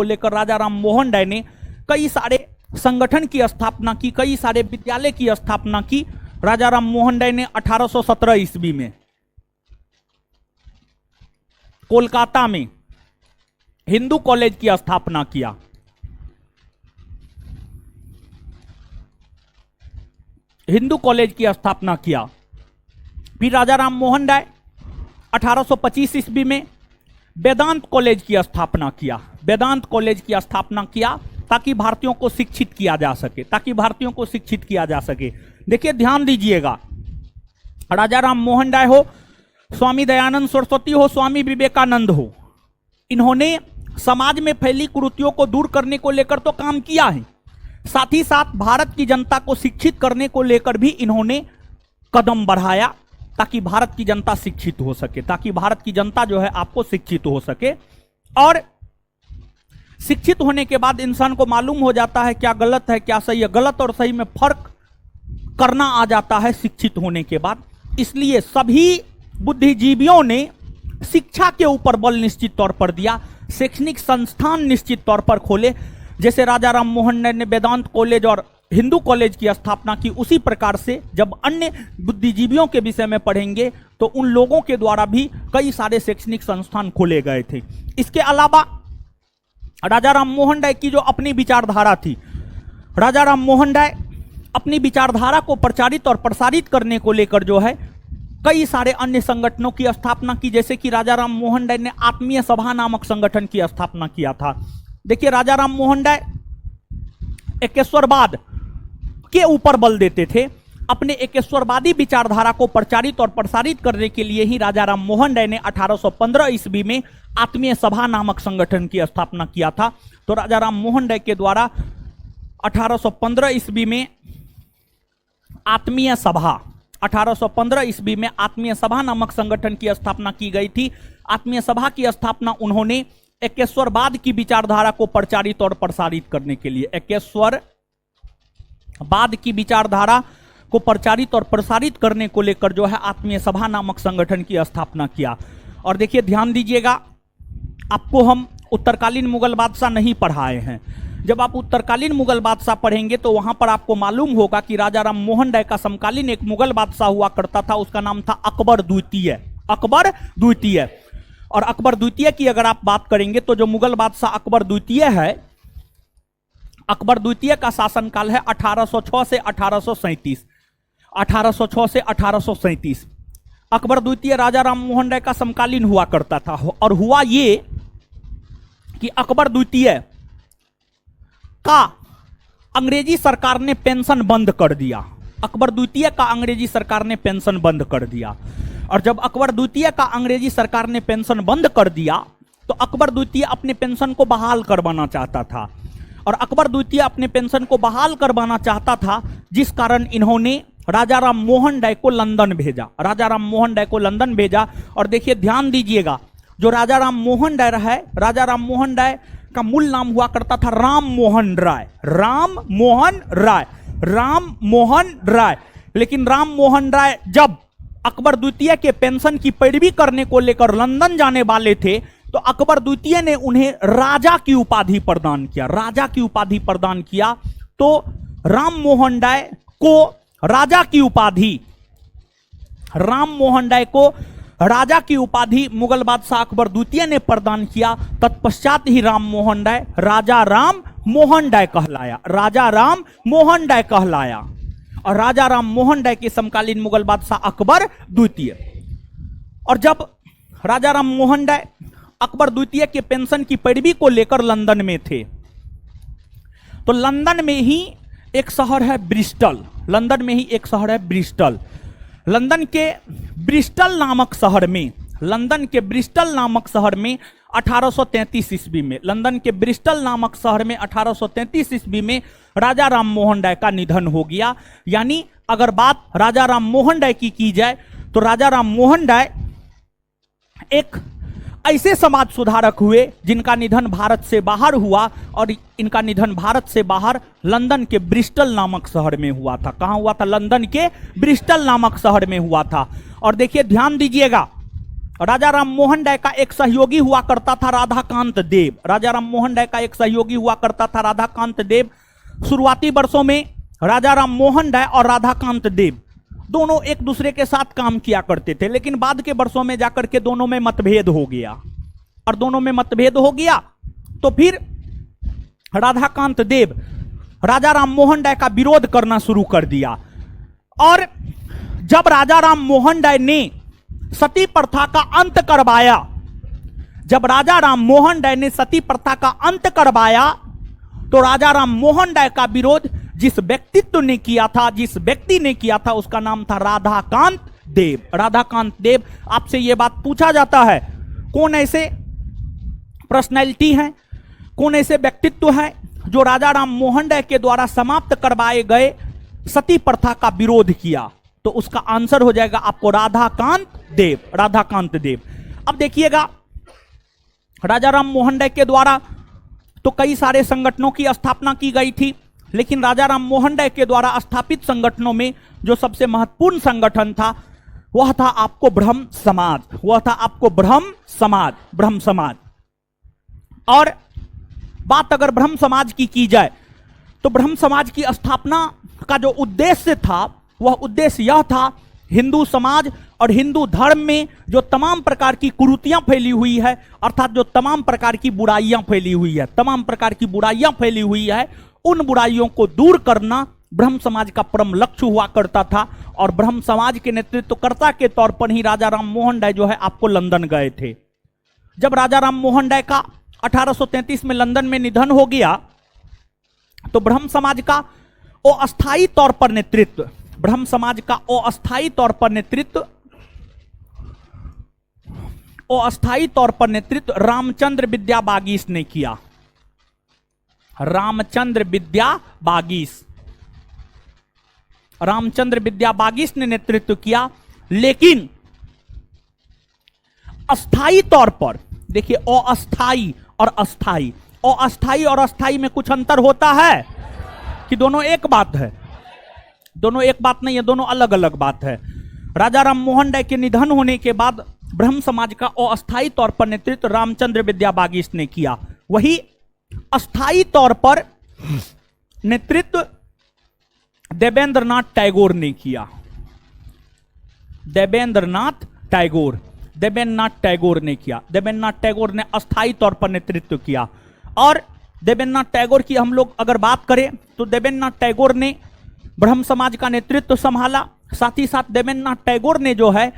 S1: लेकर राजा राम मोहन राय ने कई सारे संगठन की स्थापना की, कई सारे विद्यालय की स्थापना की। राजा राम मोहन राय ने 1817 ईस्वी में कोलकाता में हिंदू कॉलेज की स्थापना किया। फिर राजा राम मोहन राय 1825 ईस्वी में वेदांत कॉलेज की स्थापना किया ताकि भारतीयों को शिक्षित किया जा सके। देखिए ध्यान दीजिएगा, राजा राम मोहन राय हो, स्वामी दयानंद सरस्वती हो, स्वामी विवेकानंद हो, इन्होंने समाज में फैली कुरीतियों को दूर करने को लेकर तो काम किया है, साथ ही साथ भारत की जनता को शिक्षित करने को लेकर भी इन्होंने कदम बढ़ाया ताकि भारत की जनता शिक्षित हो सके, ताकि भारत की जनता जो है आपको शिक्षित हो सके। और शिक्षित होने के बाद इंसान को मालूम हो जाता है क्या गलत है क्या सही है, गलत और सही में फर्क करना आ जाता है शिक्षित होने के बाद। इसलिए सभी बुद्धिजीवियों ने शिक्षा के ऊपर बल निश्चित तौर पर दिया, शैक्षणिक संस्थान निश्चित तौर पर खोले। जैसे राजा राम मोहन राय ने वेदांत कॉलेज और हिंदू कॉलेज की स्थापना की, उसी प्रकार से जब अन्य बुद्धिजीवियों के विषय में पढ़ेंगे तो उन लोगों के द्वारा भी कई सारे शैक्षणिक संस्थान खोले गए थे। इसके अलावा राजा राम मोहन राय की जो अपनी विचारधारा थी, राजा राम मोहन राय अपनी विचारधारा को प्रचारित और प्रसारित करने को लेकर जो है कई सारे अन्य संगठनों की स्थापना की। जैसे कि राजा राम मोहन राय ने आत्मीय सभा नामक संगठन की स्थापना किया था। देखिए राजा राम मोहन राय एकेश्वरवाद के ऊपर बल देते थे। अपने एकेश्वरवादी विचारधारा को प्रचारित और प्रसारित करने के लिए ही राजा राम मोहन राय ने 1815 ईस्वी में आत्मीय सभा नामक संगठन की स्थापना किया था। तो राजा राम मोहन राय के द्वारा 1815 ईस्वी में आत्मीय सभा नामक संगठन की स्थापना की गई थी। आत्मीय सभा की स्थापना उन्होंने एकेश्वरवाद की विचारधारा को प्रचारित और प्रसारित करने के लिए, एकेश्वरवाद की विचारधारा को प्रचारित और प्रसारित करने को लेकर जो है आत्मीय सभा नामक संगठन की स्थापना किया। और देखिए ध्यान दीजिएगा, आपको हम उत्तरकालीन मुगल बादशाह नहीं पढ़ाए हैं। जब आप उत्तरकालीन मुगल बादशाह पढ़ेंगे तो वहां पर आपको मालूम होगा कि राजा राम मोहन राय का समकालीन एक मुगल बादशाह हुआ करता था, उसका नाम था अकबर द्वितीय। और अकबर द्वितीय की अगर आप बात करेंगे तो जो मुगल बादशाह अकबर द्वितीय है, अकबर द्वितीय का शासनकाल है 1806 से 1837। अकबर द्वितीय राजा राम मोहन राय का समकालीन हुआ करता था। और हुआ ये कि अकबर द्वितीय का अंग्रेजी सरकार ने पेंशन बंद कर दिया। और जब अकबर द्वितीय का अंग्रेजी सरकार ने पेंशन बंद कर दिया तो अकबर द्वितीय अपने पेंशन को बहाल करवाना चाहता था। और अकबर द्वितीय अपने पेंशन को बहाल करवाना चाहता था, जिस कारण इन्होंने राजा राम मोहन राय को लंदन भेजा। और देखिए ध्यान दीजिएगा, जो राजा राम मोहन राय का मूल नाम हुआ करता था राम मोहन राय। लेकिन राम मोहन राय जब अकबर द्वितीय के पेंशन की पैरवी करने को लेकर लंदन जाने वाले थे तो अकबर द्वितीय ने उन्हें राजा की उपाधि प्रदान किया। तो राम मोहन राय को राजा की उपाधि मुगल बादशाह अकबर द्वितीय ने प्रदान किया। तत्पश्चात ही राम मोहन राय राजा राम मोहन राय कहलाया। और राजा राम मोहन राय के समकालीन मुगल बादशाह अकबर द्वितीय। और जब राजा राम मोहन राय अकबर द्वितीय के पेंशन की पैरवी को लेकर लंदन में थे। तो लंदन में ही एक शहर है ब्रिस्टल, लंदन में ही एक शहर है ब्रिस्टल। लंदन के ब्रिस्टल नामक शहर में, लंदन के ब्रिस्टल नामक शहर में 1833 ईस्वी में, लंदन के ब्रिस्टल नामक शहर में 1833 ईस्वी में राजा राम मोहन राय का निधन हो गया। यानी अगर बात राजा राम मोहन राय की जाए तो राजा राम मोहन राय एक ऐसे समाज सुधारक हुए जिनका निधन भारत से बाहर हुआ, और इनका निधन भारत से बाहर लंदन के ब्रिस्टल नामक शहर में हुआ था। कहां हुआ था? लंदन के ब्रिस्टल नामक शहर में हुआ था। और देखिए ध्यान दीजिएगा, राजा राम मोहन राय का एक सहयोगी हुआ करता था राधाकांत देव। राजा राम मोहन राय का एक सहयोगी हुआ करता था राधाकांत देव। शुरुआती वर्षों में राजा राम मोहन राय और राधाकांत देव दोनों एक दूसरे के साथ काम किया करते थे, लेकिन बाद के वर्षों में जाकर के दोनों में मतभेद हो गया, और दोनों में मतभेद हो गया तो फिर राधाकांत देव राजा राम मोहन राय का विरोध करना शुरू कर दिया। और जब राजा राम मोहन राय ने सती प्रथा का अंत करवाया, जब राजा राम मोहन राय ने सती प्रथा का अंत करवाया, तो राजा राम मोहन राय का विरोध जिस व्यक्तित्व ने किया था, जिस व्यक्ति ने किया था, उसका नाम था राधाकांत देव। राधाकांत देव। आपसे यह बात पूछा जाता है कौन ऐसे पर्सनैलिटी हैं, कौन ऐसे व्यक्तित्व हैं जो राजा राम मोहन राय के द्वारा समाप्त करवाए गए सती प्रथा का विरोध किया, तो उसका आंसर हो जाएगा आपको राधाकांत देव। राधाकांत देव। अब देखिएगा, राजा राम मोहन राय के द्वारा तो कई सारे संगठनों की स्थापना की गई थी, लेकिन राजा राम मोहन राय के द्वारा स्थापित संगठनों में जो सबसे महत्वपूर्ण संगठन था वह था आपको ब्रह्म समाज, वह था आपको ब्रह्म समाज, ब्रह्म समाज। और बात अगर ब्रह्म समाज की जाए तो ब्रह्म समाज की स्थापना का जो उद्देश्य था वह उद्देश्य यह था, हिंदू समाज और हिंदू धर्म में जो तमाम प्रकार की कुरीतियां फैली हुई है, अर्थात जो तमाम प्रकार की बुराइयां फैली हुई है, तमाम प्रकार की बुराइयां फैली हुई है, उन बुराइयों को दूर करना ब्रह्म समाज का परम लक्ष्य हुआ करता था। और ब्रह्म समाज के नेतृत्वकर्ता के तौर पर ही राजा राम मोहन राय जो है आपको लंदन गए थे। जब राजा राम मोहन राय का 1833 में लंदन में निधन हो गया, तो ब्रह्म समाज का अस्थायी तौर पर नेतृत्व, ब्रह्म समाज का अस्थायी तौर पर नेतृत्व, अस्थायी तौर पर नेतृत्व रामचंद्र विद्या बागीस ने किया। रामचंद्र विद्या बागीस, रामचंद्र विद्या बागीस ने नेतृत्व किया। लेकिन अस्थायी तौर पर देखिए, अस्थायी और अस्थायी, अस्थायी और अस्थायी में कुछ अंतर होता है कि दोनों एक बात है? दोनों एक बात नहीं है, दोनों अलग अलग बात है। राजा राम मोहन राय के निधन होने के बाद ब्रह्म समाज का अस्थायी तौर पर नेतृत्व रामचंद्र विद्या बागीस ने किया। वही अस्थायी तौर पर नेतृत्व देवेंद्रनाथ टैगोर ने किया। देवेंद्रनाथ टैगोर, देवेंद्रनाथ टैगोर ने किया। देवेंद्रनाथ टैगोर ने अस्थायी तौर पर नेतृत्व किया। और देवेंद्रनाथ टैगोर की हम लोग अगर बात करें तो देवेंद्रनाथ टैगोर ने ब्रह्म समाज का नेतृत्व संभाला। साथ ही साथ देवेंद्रनाथ टैगोर ने जो है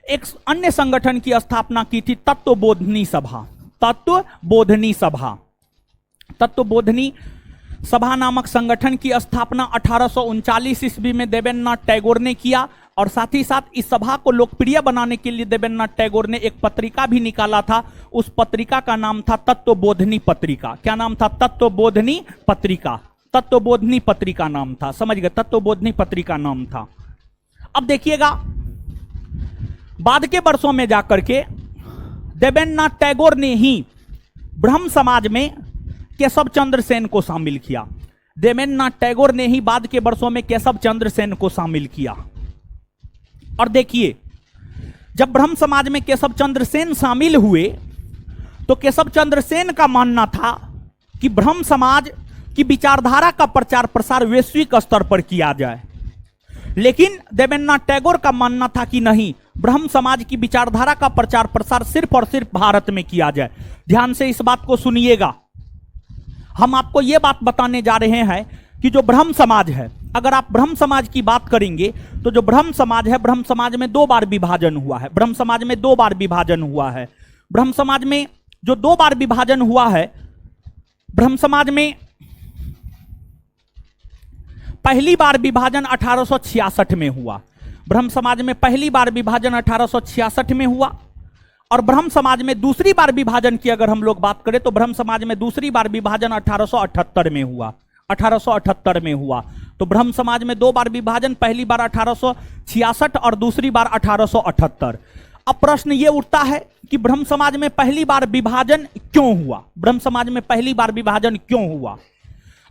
S1: एक अन्य संगठन की स्थापना की थी, तत्वबोधिनी सभा। तत्वबोधिनी सभा, तत्वबोधिनी सभा नामक संगठन की स्थापना 1839 ईस्वी में देवेंद्रनाथ टैगोर ने किया। और साथ ही साथ इस सभा को लोकप्रिय बनाने के लिए देवेंद्रनाथ टैगोर ने एक पत्रिका भी निकाला था। उस पत्रिका का नाम था तत्वबोधिनी पत्रिका। क्या नाम था? तत्वबोधिनी पत्रिका। तत्वबोधिनी पत्रिका नाम था, समझ गए? तत्वबोधिनी पत्रिका नाम था। अब देखिएगा, बाद के वर्षों में जाकर के देवेंद्रनाथ टैगोर ने ही ब्रह्म समाज में केशव चंद्र सेन को शामिल किया। देवेंद्रनाथ टैगोर ने ही बाद के वर्षों में केशव चंद्र सेन को शामिल किया। और देखिए, जब ब्रह्म समाज में केशव चंद्र सेन शामिल हुए तो केशव चंद्र सेन का मानना था कि ब्रह्म समाज की विचारधारा का प्रचार प्रसार वैश्विक स्तर पर किया जाए। लेकिन देवेंद्रनाथ टैगोर का मानना था कि नहीं, ब्रह्म समाज की विचारधारा का प्रचार प्रसार सिर्फ और सिर्फ भारत में किया जाए। ध्यान से इस बात को सुनिएगा। हम आपको यह बात बताने जा रहे हैं कि जो ब्रह्म समाज है, अगर आप ब्रह्म समाज की बात करेंगे तो जो ब्रह्म समाज है, ब्रह्म समाज में 2 बार विभाजन हुआ है। ब्रह्म समाज में 2 बार विभाजन हुआ है। ब्रह्म समाज में जो 2 बार विभाजन हुआ है ब्रह्म समाज में। पहली बार विभाजन 1866 में हुआ। ब्रह्म समाज में पहली बार विभाजन 1866 में हुआ, और ब्रह्म समाज में दूसरी बार विभाजन की अगर हम लोग बात करें तो ब्रह्म समाज में दूसरी बार विभाजन 1878 में हुआ। 1878 में हुआ। तो ब्रह्म समाज में 2 बार विभाजन, पहली बार 1866 और दूसरी बार 1878। अब प्रश्न ये उठता है कि ब्रह्म समाज में पहली बार विभाजन क्यों हुआ? ब्रह्म समाज में पहली बार विभाजन क्यों हुआ?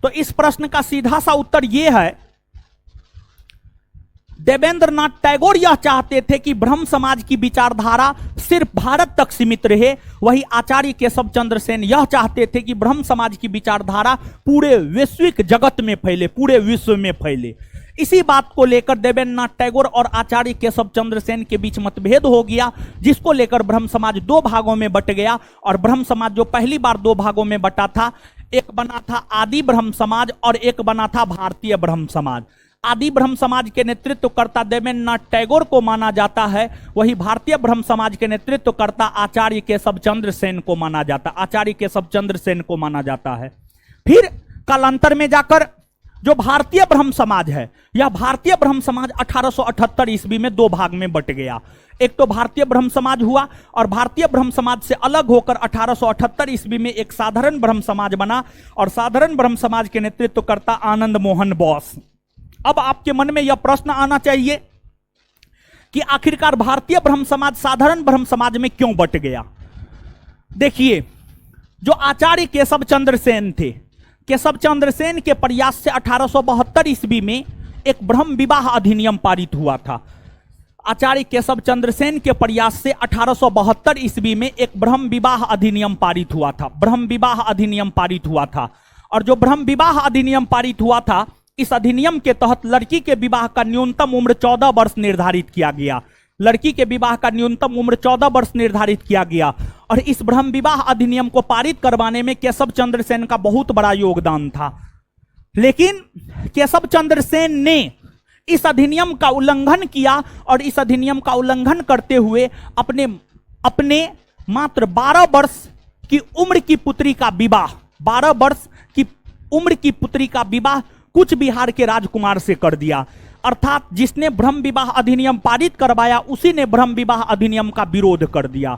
S1: तो इस प्रश्न का सीधा सा उत्तर यह है, देवेंद्रनाथ टैगोर यह चाहते थे कि ब्रह्म समाज की विचारधारा सिर्फ भारत तक सीमित रहे। वही आचार्य केशव चंद्र सेन यह चाहते थे कि ब्रह्म समाज की विचारधारा पूरे वैश्विक जगत में फैले, पूरे विश्व में फैले। इसी बात को लेकर देवेंद्रनाथ टैगोर और आचार्य केशव चंद्र सेन के बीच मतभेद हो गया, जिसको लेकर ब्रह्म समाज 2 भागों में बट गया। और ब्रह्म समाज जो पहली बार 2 भागों में बटा था, एक बना था आदि ब्रह्म समाज और एक बना था भारतीय ब्रह्म समाज। आदि ब्रह्म समाज के नेतृत्वकर्ता देवेंद्रनाथ टैगोर को माना जाता है, वही भारतीय ब्रह्म समाज के नेतृत्वकर्ता आचार्य केशव चंद्र सेन को माना जाता, आचार्य केशव चंद्र सेन को माना जाता है। फिर कालांतर में जाकर जो भारतीय ब्रह्म समाज है, यह भारतीय ब्रह्म समाज 1878 ईस्वी में 2 भाग में बट गया। एक तो भारतीय ब्रह्म समाज हुआ, और भारतीय ब्रह्म समाज से अलग होकर 1878 ईस्वी में एक साधारण ब्रह्म समाज बना, और साधारण ब्रह्म समाज के नेतृत्वकर्ता आनंद मोहन बोस। अब आपके मन में यह प्रश्न आना चाहिए कि आखिरकार भारतीय ब्रह्म समाज साधारण ब्रह्म समाज में क्यों बट गया? देखिए, जो आचार्य केशव चंद्र सेन थे, केशव चंद्र सेन के प्रयास से 1872 ईस्वी में एक ब्रह्म विवाह अधिनियम पारित हुआ था। आचार्य केशव चंद्र सेन के प्रयास से 1872 ईस्वी में एक ब्रह्म विवाह अधिनियम पारित हुआ था, ब्रह्म विवाह अधिनियम पारित हुआ था। और जो ब्रह्म विवाह अधिनियम पारित हुआ था, इस अधिनियम के तहत लड़की के विवाह का न्यूनतम उम्र 14 वर्ष निर्धारित किया गया। लड़की के विवाह का न्यूनतम उम्र 14 वर्ष निर्धारित किया गया। और इस ब्रह्म विवाह अधिनियम को पारित करवाने में केशव चंद्र सेन का बहुत बड़ा योगदान था। लेकिन केशव चंद्र सेन ने इस अधिनियम का उल्लंघन किया, और इस अधिनियम का उल्लंघन करते हुए अपने मात्र 12 वर्ष की उम्र की पुत्री का विवाह, 12 वर्ष की उम्र की पुत्री का विवाह कुछ बिहार के राजकुमार से कर दिया। अर्थात जिसने ब्रह्म विवाह अधिनियम पारित करवाया, उसी ने ब्रह्म विवाह अधिनियम का विरोध कर दिया।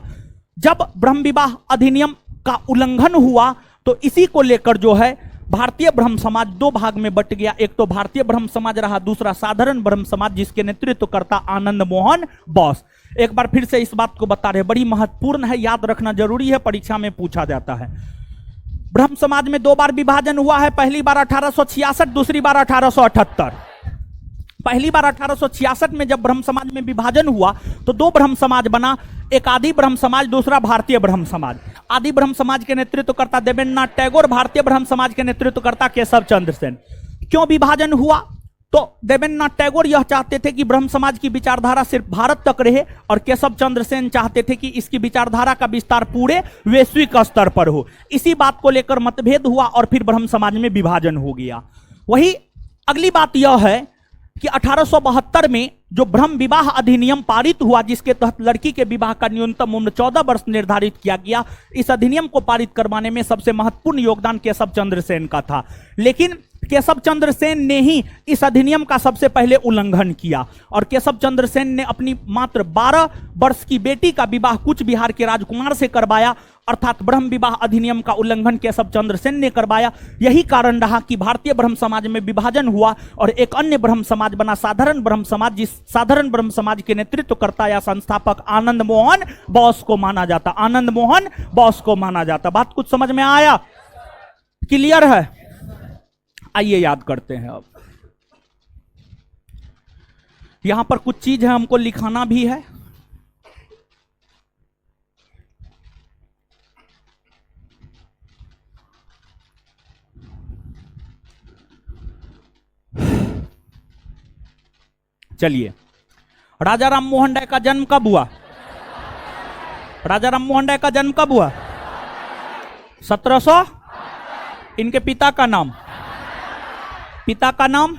S1: जब ब्रह्म विवाह अधिनियम का उल्लंघन हुआ, तो इसी को लेकर जो है भारतीय ब्रह्म समाज 2 भाग में बट गया। एक तो भारतीय ब्रह्म समाज रहा, दूसरा साधारण ब्रह्म समाज, जिसके नेतृत्वकर्ता आनंद मोहन बोस। एक बार फिर से इस बात को बता रहे, बड़ी महत्वपूर्ण है, याद रखना जरूरी है, परीक्षा में पूछा जाता है। ब्रह्म समाज में 2 बार विभाजन हुआ है, पहली बार 1866, दूसरी बार 1878। पहली बार 1866 में जब ब्रह्म समाज में विभाजन हुआ तो 2 ब्रह्म समाज बना, एक आदि ब्रह्म समाज, दूसरा भारतीय ब्रह्म समाज। आदि ब्रह्म समाज के नेतृत्वकर्ता देवेंद्रनाथ टैगोर, भारतीय ब्रह्म समाज के नेतृत्वकर्ता केशव चंद्र सेन। क्यों विभाजन हुआ? तो देवेंद्रनाथ टैगोर यह चाहते थे कि ब्रह्म समाज की विचारधारा सिर्फ भारत तक रहे, और केशव चंद्र सेन चाहते थे कि इसकी विचारधारा का विस्तार पूरे वैश्विक स्तर पर हो। इसी बात को लेकर मतभेद हुआ, और फिर ब्रह्म समाज में विभाजन हो गया। वही अगली बात यह है कि 1872 में जो ब्रह्म विवाह अधिनियम पारित हुआ, जिसके तहत लड़की के विवाह का न्यूनतम उम्र 14 वर्ष निर्धारित किया गया, इस अधिनियम को पारित करवाने में सबसे महत्वपूर्ण योगदान केशव चंद्र सेन का था। लेकिन केशव चंद्र सेन ने ही इस अधिनियम का सबसे पहले उल्लंघन किया, और केशव चंद्र सेन ने अपनी मात्र 12 वर्ष की बेटी का विवाह कुछ बिहार के राजकुमार से करवाया। अर्थात ब्रह्म विवाह अधिनियम का उल्लंघन केशव चंद्र सेन ने करवाया। यही कारण रहा कि भारतीय ब्रह्म समाज में विभाजन हुआ, और एक अन्य ब्रह्म समाज बना, साधारण ब्रह्म समाज, जिस साधारण ब्रह्म समाज के नेतृत्वकर्ता या संस्थापक आनंद मोहन बोस को माना जाता, आनंद मोहन बोस को माना जाता। बात कुछ समझ में आया? क्लियर है? आइए याद करते हैं। अब यहां पर कुछ चीज है, हमको लिखाना भी है। चलिए, राजा राम मोहन राय का जन्म कब हुआ? राजा राम मोहन राय का जन्म कब हुआ? 1700। इनके पिता का नाम, पिता का नाम,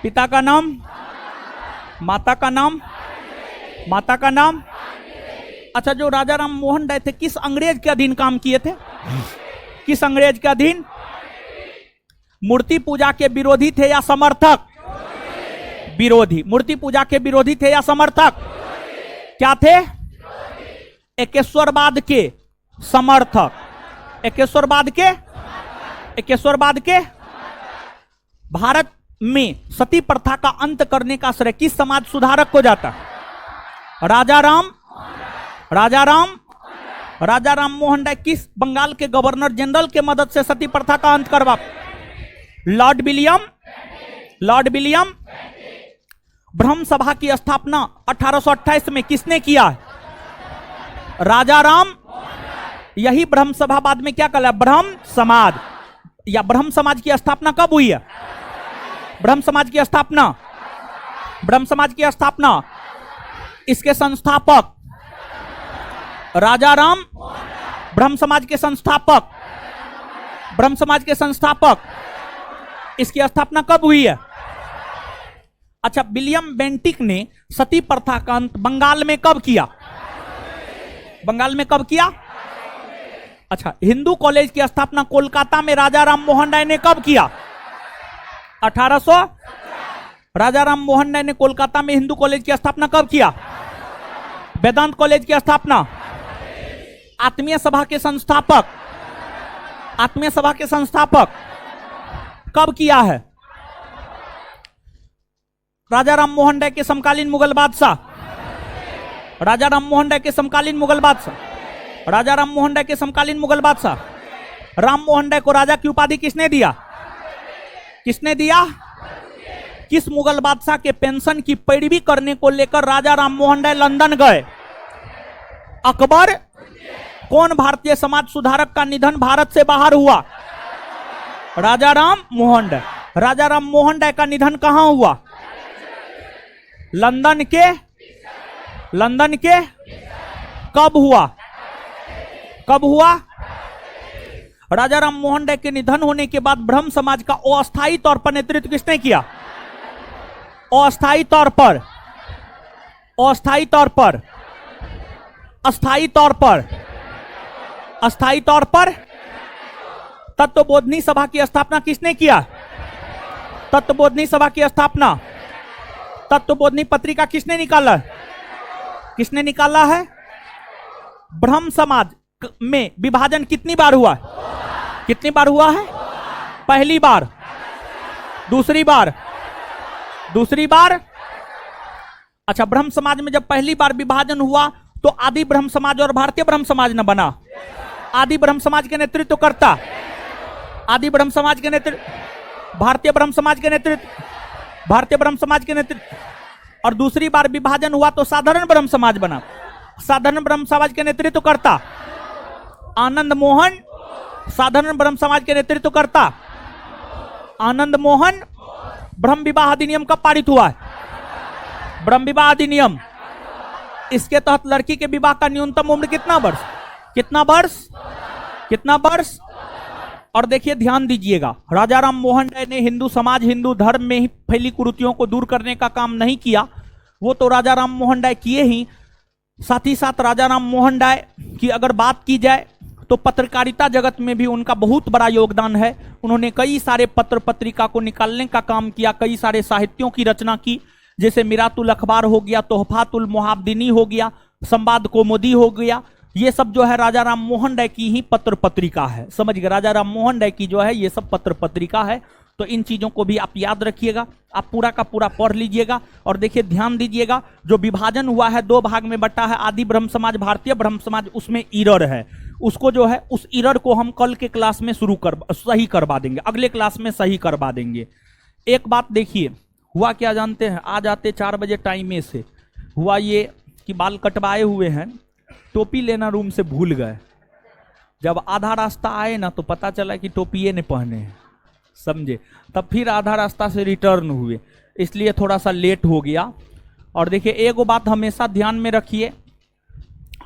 S1: पिता का नाम, माता का नाम, माता का नाम, अच्छा, जो राजा राम मोहन राय थे किस अंग्रेज के अधीन काम किए थे? किस अंग्रेज के अधीन? मूर्ति पूजा के विरोधी थे या समर्थक? विरोधी। मूर्ति पूजा के विरोधी थे या समर्थक? क्या थे? एकेश्वरवाद के समर्थक। एकेश्वरवाद के, एकेश्वरवाद के। भारत में सती प्रथा का अंत करने का श्रेय किस समाज सुधारक को जाता? राजा राम, राजा राम, राजा राम मोहन राय किस बंगाल के गवर्नर जनरल के मदद से सती प्रथा का अंत करवा? Lord William, Lord William. ब्रह्म सभा की स्थापना 1828 में किसने किया? राजा राम। यही ब्रह्म सभा बाद में क्या कहला? ब्रह्म समाज। या ब्रह्म समाज की स्थापना कब हुई है? ब्रह्म समाज की स्थापना, ब्रह्म समाज की स्थापना, इसके संस्थापक राजा राम। ब्रह्म समाज के संस्थापक, ब्रह्म समाज के संस्थापक, इसकी स्थापना कब हुई है? अच्छा, विलियम बेंटिक ने सती प्रथा का अंत बंगाल में कब किया? बंगाल में कब किया? अच्छा, हिंदू कॉलेज की स्थापना कोलकाता में राजा राम मोहन राय ने कब किया? 1800। राजा राम मोहन राय ने कोलकाता में हिंदू कॉलेज की स्थापना कब किया? वेदांत कॉलेज की स्थापना। आत्मीय सभा के संस्थापक, आत्मीय सभा के संस्थापक कब किया है? राजा राम मोहन राय के समकालीन मुगल बादशाह, राजा राम मोहन राय के समकालीन मुगल बादशाह, राजा राम मोहन राय के समकालीन मुगल बादशाह। राम मोहन राय को राजा की उपाधि किसने दिया? किसने दिया? किस मुगल बादशाह के पेंशन की पैरवी करने को लेकर राजा राम मोहन राय लंदन गए? अकबर। कौन भारतीय समाज सुधारक का निधन भारत से बाहर हुआ? राजा राम मोहन राय। राजा राम मोहन राय का निधन कहां हुआ? लंदन के। लंदन के। कब हुआ? कब हुआ? राजा राम मोहन राय के निधन होने के बाद ब्रह्म समाज का अस्थायी तौर पर नेतृत्व किसने किया? अस्थायी तौर पर, अस्थायी तौर पर, अस्थायी तौर पर, अस्थायी तौर पर। तत्वबोधिनी सभा की स्थापना किसने किया? तत्वबोधिनी सभा की स्थापना, तत्वबोधिनी पत्रिका किसने निकाला? किसने निकाला है? ब्रह्म समाज में विभाजन कितनी बार हुआ? कितनी बार हुआ है? पहली बार, दूसरी बार, दूसरी बार। अच्छा, ब्रह्म समाज में जब पहली बार विभाजन हुआ तो आदि ब्रह्म समाज और भारतीय ब्रह्म समाज न बना। आदि ब्रह्म समाज के नेतृत्व करता, आदि ब्रह्म समाज के नेतृत्व, भारतीय ब्रह्म समाज के नेतृत्व, भारतीय ब्रह्म समाज के नेतृत्व। और दूसरी बार विभाजन हुआ तो साधारण ब्रह्म समाज बना। साधारण ब्रह्म समाज के नेतृत्व करता आनंद मोहन। साधारण ब्रह्म समाज के नेतृत्व करता आनंद मोहन। ब्रह्म विवाह अधिनियम कब पारित हुआ है? ब्रह्म विवाह अधिनियम। इसके तहत लड़की के विवाह का न्यूनतम उम्र कितना वर्ष? कितना वर्ष? कितना वर्ष? और देखिए, ध्यान दीजिएगा, राजा राम मोहन राय ने हिंदू समाज, हिंदू धर्म में ही फैली कुरीतियों को दूर करने का काम नहीं किया। वो तो राजा राम मोहन राय किए ही, साथ ही साथ राजा राम मोहन राय की अगर बात की जाए तो पत्रकारिता जगत में भी उनका बहुत बड़ा योगदान है। उन्होंने कई सारे पत्र पत्रिका को निकालने का काम किया, कई सारे साहित्यों की रचना की, जैसे मिरातुल अखबार हो गया, तोहफातुल मुहाब्दिनी हो गया, संवाद कौमुदी हो गया। ये सब जो है राजा राम मोहन राय की ही पत्र पत्रिका है। समझ गए? राजा राम मोहन राय की जो है ये सब पत्र पत्रिका है। तो इन चीजों को भी आप याद रखिएगा, आप पूरा का पूरा पढ़ लीजिएगा। और देखिए, ध्यान दीजिएगा, जो विभाजन हुआ है दो भाग में बटा है, आदि ब्रह्म समाज, भारतीय ब्रह्म समाज, उसमें ईरर है। उसको जो है उस ईरर को हम कल के क्लास में सही करवा देंगे, अगले क्लास में सही करवा देंगे। एक बात देखिए, हुआ क्या जानते हैं? आज आते 4 बजे टाइम से हुआ ये कि बाल कटवाए हुए हैं, टोपी लेना रूम से भूल गए। जब आधा रास्ता आए ना तो पता चला कि टोपिए ने पहने हैं, समझे? तब फिर आधा रास्ता से रिटर्न हुए, इसलिए थोड़ा सा लेट हो गया। और देखिए, एक बात हमेशा ध्यान में रखिए,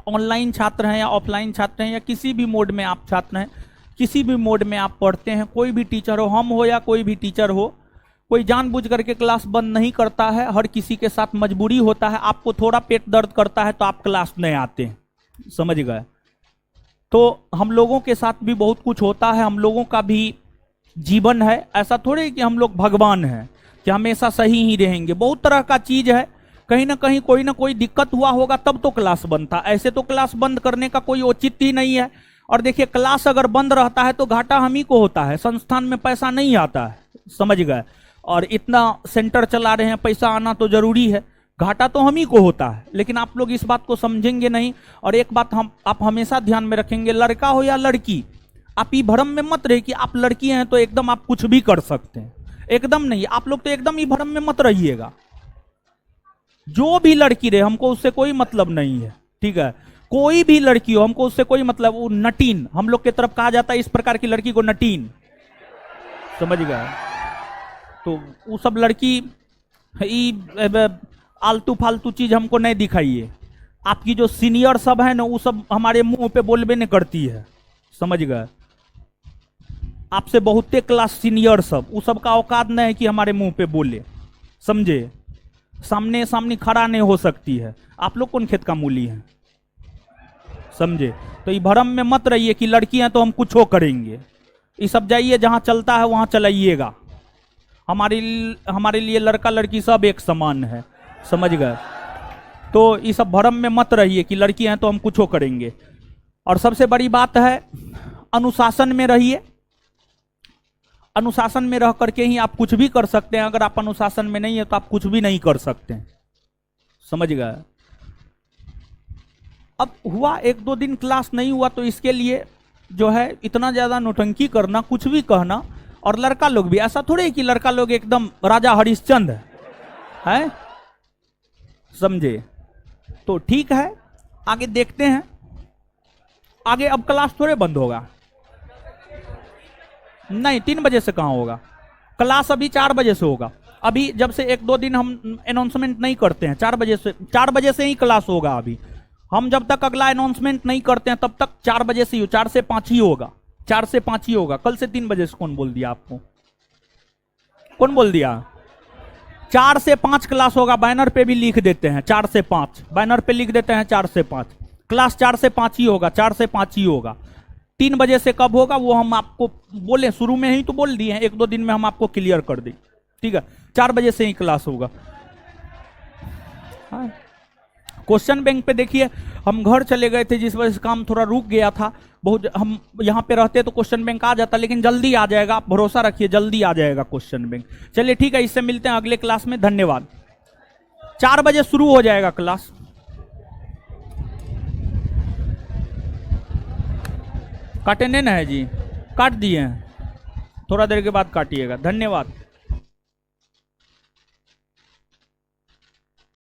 S1: ऑनलाइन छात्र हैं या ऑफलाइन छात्र हैं या किसी भी मोड में आप छात्र हैं, किसी भी मोड में आप पढ़ते हैं, कोई भी टीचर हो, हम हो या कोई भी टीचर हो, कोई जानबूझ करके क्लास बंद नहीं करता है। हर किसी के साथ मजबूरी होता है। आपको थोड़ा पेट दर्द करता है तो आप क्लास नहीं आते हैं, समझ गए। तो हम लोगों के साथ भी बहुत कुछ होता है, हम लोगों का भी जीवन है। ऐसा थोड़े कि हम लोग भगवान हैं कि हमेशा सही ही रहेंगे। बहुत तरह का चीज है, कहीं ना कहीं कोई ना कोई दिक्कत हुआ होगा तब तो क्लास बंद था, ऐसे तो क्लास बंद करने का कोई औचित्य ही नहीं है। और देखिए, क्लास अगर बंद रहता है तो घाटा हम ही को होता है, संस्थान में पैसा नहीं आता है, समझ गए। और इतना सेंटर चला रहे हैं, पैसा आना तो जरूरी है, घाटा तो हम ही को होता है। लेकिन आप लोग इस बात को समझेंगे नहीं। और एक बात आप हमेशा ध्यान में रखेंगे, लड़का हो या लड़की, आप ये भ्रम में मत रहे कि आप लड़की हैं तो एकदम आप कुछ भी कर सकते हैं, एकदम नहीं। आप लोग तो एकदम ही भ्रम में मत रहिएगा। जो भी लड़की रहे, हमको उससे कोई मतलब नहीं है, ठीक है। कोई भी लड़की हो, हमको उससे कोई मतलब। वो नटीन, हम लोग की तरफ कहा जाता है इस प्रकार की लड़की को नटीन, समझ गए। तो वो सब लड़की आलतू फालतू चीज हमको नहीं दिखाइए। आपकी जो सीनियर सब है ना, वो सब हमारे मुंह पे बोलबे नहीं करती है, समझ गए। आपसे बहुते क्लास सीनियर सब, वो सब का औकात नहीं है कि हमारे मुंह पे बोले, समझे। सामने सामने खड़ा नहीं हो सकती है। आप लोग कौन खेत का मूली है, समझे। तो ये भरम में मत रहिए कि लड़की हैं तो हम कुछ हो करेंगे। ये सब जाइए, जहां चलता है वहां चलाइएगा। हमारे लिए लड़का लड़की सब एक समान है, समझ गए। तो ये सब भरम में मत रहिए कि लड़की हैं तो हम कुछ हो करेंगे। और सबसे बड़ी बात है, अनुशासन में रहिए। अनुशासन में रह करके ही आप कुछ भी कर सकते हैं। अगर आप अनुशासन में नहीं है तो आप कुछ भी नहीं कर सकते हैं, समझ गए। अब हुआ 1-2 दिन क्लास नहीं हुआ तो इसके लिए जो है इतना ज्यादा नौटंकी करना, कुछ भी कहना। और लड़का लोग भी ऐसा थोड़े कि लड़का लोग एकदम राजा हरिश्चंद्र है, समझे। तो ठीक है, आगे देखते हैं। आगे अब क्लास थोड़े बंद होगा, नहीं 3 बजे से कहां होगा क्लास, अभी 4 बजे से होगा। अभी जब से 1-2 दिन हम अनाउंसमेंट नहीं करते हैं, 4 बजे से ही क्लास होगा। अभी हम जब तक अगला अनाउंसमेंट नहीं करते हैं तब तक 4 बजे से ही, 4 से 5 ही होगा, 4 से 5 ही होगा। कल से 3 बजे से कौन बोल दिया आपको, कौन बोल दिया? 4 से 5 क्लास होगा। बैनर पे भी लिख देते हैं 4 से 5, बैनर पे लिख देते हैं 4 से 5। क्लास 4 से 5 ही होगा, 4 से 5 ही होगा। 3 बजे से कब होगा वो हम आपको बोले, शुरू में ही तो बोल दिए हैं, 1-2 दिन में हम आपको क्लियर कर दें, ठीक है। 4 बजे से ही क्लास होगा। हाँ। क्वेश्चन बैंक पे देखिए, हम घर चले गए थे जिस वजह से काम थोड़ा रुक गया था। बहुत हम यहाँ पे रहते तो क्वेश्चन बैंक आ जाता, लेकिन जल्दी आ जाएगा, आप भरोसा रखिए, जल्दी आ जाएगा क्वेश्चन बैंक। चलिए ठीक है, इससे मिलते हैं अगले क्लास में, धन्यवाद। 4 बजे शुरू हो जाएगा क्लास। काटे नहीं ना है जी, काट दिए हैं, थोड़ा देर के बाद काटिएगा। धन्यवाद।